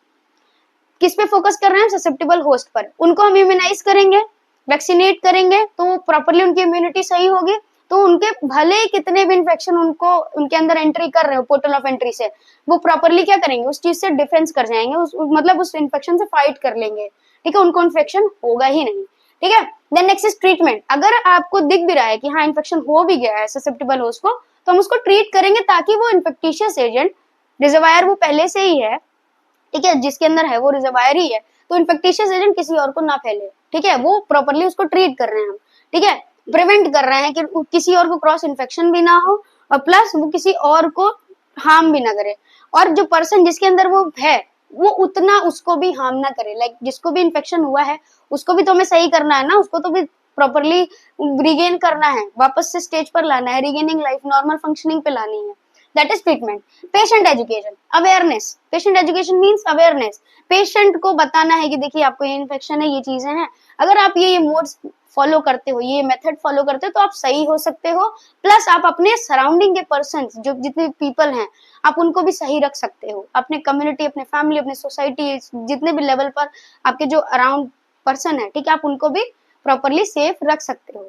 किस पे फोकस कर रहे हैं, ससेप्टेबल होस्ट पर, उनको हम इम्यूनाइज करेंगे, वैक्सीनेट करेंगे तो प्रॉपर्ली उनकी इम्यूनिटी सही होगी, तो उनके भले कितने भी इन्फेक्शन उनको उनके अंदर एंट्री कर रहे हो पोर्टल ऑफ एंट्री से, वो प्रॉपर्ली क्या करेंगे, उस चीज से डिफेंस कर जाएंगे, मतलब उस इन्फेक्शन से फाइट कर लेंगे। ठीक है, उनको इन्फेक्शन होगा ही नहीं। ठीक है, देन नेक्स्ट इज ट्रीटमेंट। अगर आपको दिख भी रहा है कि हाँ इन्फेक्शन हो भी गया है ससेप्टेबल होस्ट को, तो हम उसको ट्रीट करेंगे ताकि वो इन्फेक्टिशियस एजेंट, रिजर्वायर वो पहले से ही है, ठीक है, जिसके अंदर है वो रिजर्वायर ही है, तो इन्फेक्टिशियस एजेंट किसी और को ना फैले। ठीक है, वो प्रॉपर्ली उसको ट्रीट कर रहे हैं हम। ठीक है, प्रिवेंट कर रहे हैं कि किसी और को क्रॉस इन्फेक्शन भी ना हो, और प्लस वो किसी और को हार्म भी ना करे, और जो पर्सन जिसके अंदर वो है वो उतना उसको भी हार्म ना करे। लाइक जिसको भी इन्फेक्शन हुआ है उसको भी तो हमें सही करना है ना, उसको तो भी प्रॉपर्ली रिगेन करना है, वापस से स्टेज पर लाना है, रिगेनिंग लाइफ, नॉर्मल फंक्शनिंग पे लानी है। That is treatment. Patient education, awareness. Patient education means awareness, patient को बताना है कि देखिए आपको ये इन्फेक्शन है, ये चीजें हैं, अगर आप ये मोड्स फॉलो करते हो, ये मेथड फॉलो करते हो तो आप सही हो सकते हो, प्लस आप अपने सराउंडिंग के पर्सन जो जितने पीपल हैं आप उनको भी सही रख सकते हो, अपने कम्युनिटी, अपने फैमिली, अपने सोसाइटी, जितने भी लेवल पर आपके जो अराउंड पर्सन है, ठीक है, आप उनको भी प्रॉपरली सेफ रख सकते हो।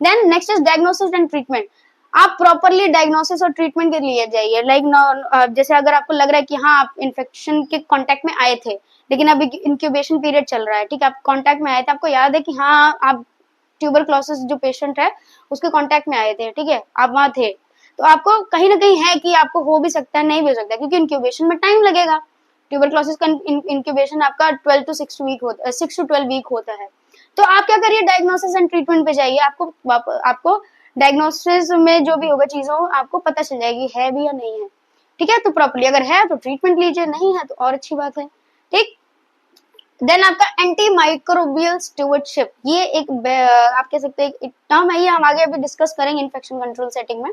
Then next is diagnosis and treatment. आप प्रॉपरली डायग्नोसिस और ट्रीटमेंट के लिए जाइए। लाइक जैसे अगर आपको लग रहा है कि हाँ आप इन्फेक्शन के कांटेक्ट में आए थे लेकिन अभी इंक्यूबेशन पीरियड चल रहा है, ठीक है, आप कांटेक्ट में आए थे, आपको याद है कि हाँ आप ट्यूबरक्लोसिस जो पेशेंट है उसके कांटेक्ट में आए थे, ठीक है, आप वहां थे, तो आपको कहीं ना कहीं है कि आपको हो भी सकता है, नहीं भी हो सकता है, क्योंकि इंक्यूबेशन में टाइम लगेगा। ट्यूबरक्लोसिस का इंक्यूबेशन आपका 12 to 6 वीक होता, 6 to 12 वीक होता है। तो आप क्या करिए, डायग्नोसिस एंड ट्रीटमेंट पे जाइए, आपको डायग्नोसिस में जो भी होगा चीजों आपको पता चल जाएगी है भी या नहीं है। ठीक है, तो प्रॉपर्ली अगर है तो ट्रीटमेंट लीजिए, नहीं है तो और अच्छी बात है। ठीक, देन आपका एंटी माइक्रोबियल स्टूवर्डशिप, ये एक आप कह सकते हैं एक टर्म है, ये हम आगे अभी डिस्कस करेंगे इन्फेक्शन कंट्रोल सेटिंग में।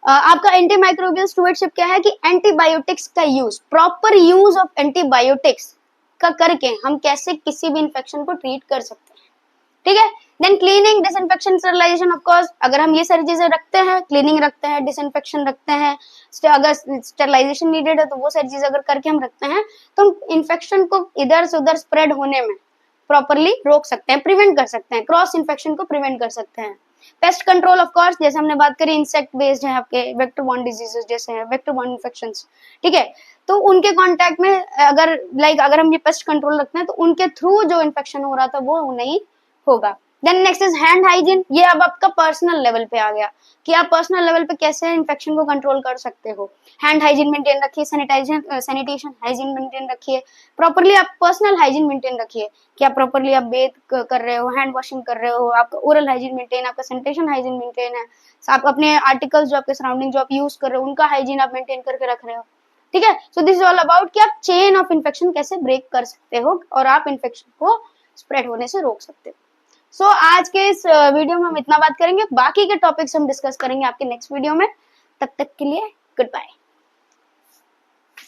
आपका एंटी माइक्रोबियल स्टूवर्डशिप क्या है कि एंटीबायोटिक्स का use, proper use of antibiotics का करके हम कैसे किसी भी इन्फेक्शन को ट्रीट कर सकते हैं। ठीक है, then cleaning, disinfection, sterilisation. Of course अगर हम ये सारी चीजें रखते हैं, क्लीनिंग रखते हैं, डिसइंफेक्शन रखते हैं, अगर स्टरलाइजेशन नीडेड है तो वो सारी चीजें अगर करके हम रखते हैं तो हम इन्फेक्शन को इधर से उधर स्प्रेड होने में प्रॉपरली रोक सकते हैं, प्रिवेंट कर सकते हैं, क्रॉस इन्फेक्शन को प्रिवेंट कर सकते हैं। पेस्ट कंट्रोल, ऑफ कोर्स जैसे हमने बात करी, इंसेक्ट बेस्ड है आपके वेक्टर बॉर्न डिजीजेस जैसे हैं वेक्टर बॉर्न इन्फेक्शंस, ठीक है, तो उनके कांटेक्ट में अगर हम ये पेस्ट कंट्रोल रखते हैं तो उनके थ्रू जो इन्फेक्शन हो रहा था वो नहीं होगा। Then next is hand hygiene, ये अब आपका पर्सनल लेवल पे आ गया कि आप पर्सनल लेवल पे कैसे इन्फेक्शन को कंट्रोल कर सकते हो। हैंड हाइजीन मेंटेन रखिए, सैनिटेशन हाइजीन मेंटेन रखिए, प्रॉपरली आप पर्सनल हाइजीन मेंटेन रखिए कि आप प्रॉपरली आप बेथ कर रहे हो, हैंड वॉशिंग कर रहे हो, आपका ओरल हाइजीन मेंटेन, आपका सैनिटेशन हाइजीन मेंटेन है, आप अपने आर्टिकल्स जो आपके सराउंडिंग जो आप यूज कर रहे हो उनका हाइजीन आप मेंटेन करके रख रहे हो। ठीक है, सो दिस इज ऑल अबाउट कि आप चेन ऑफ इन्फेक्शन कैसे ब्रेक कर सकते हो और आप इन्फेक्शन को स्प्रेड होने से रोक सकते हो। सो आज के इस वीडियो में हम इतना बात करेंगे, बाकी के टॉपिक्स हम डिस्कस करेंगे आपके नेक्स्ट वीडियो में। तब तक के लिए गुड बाय।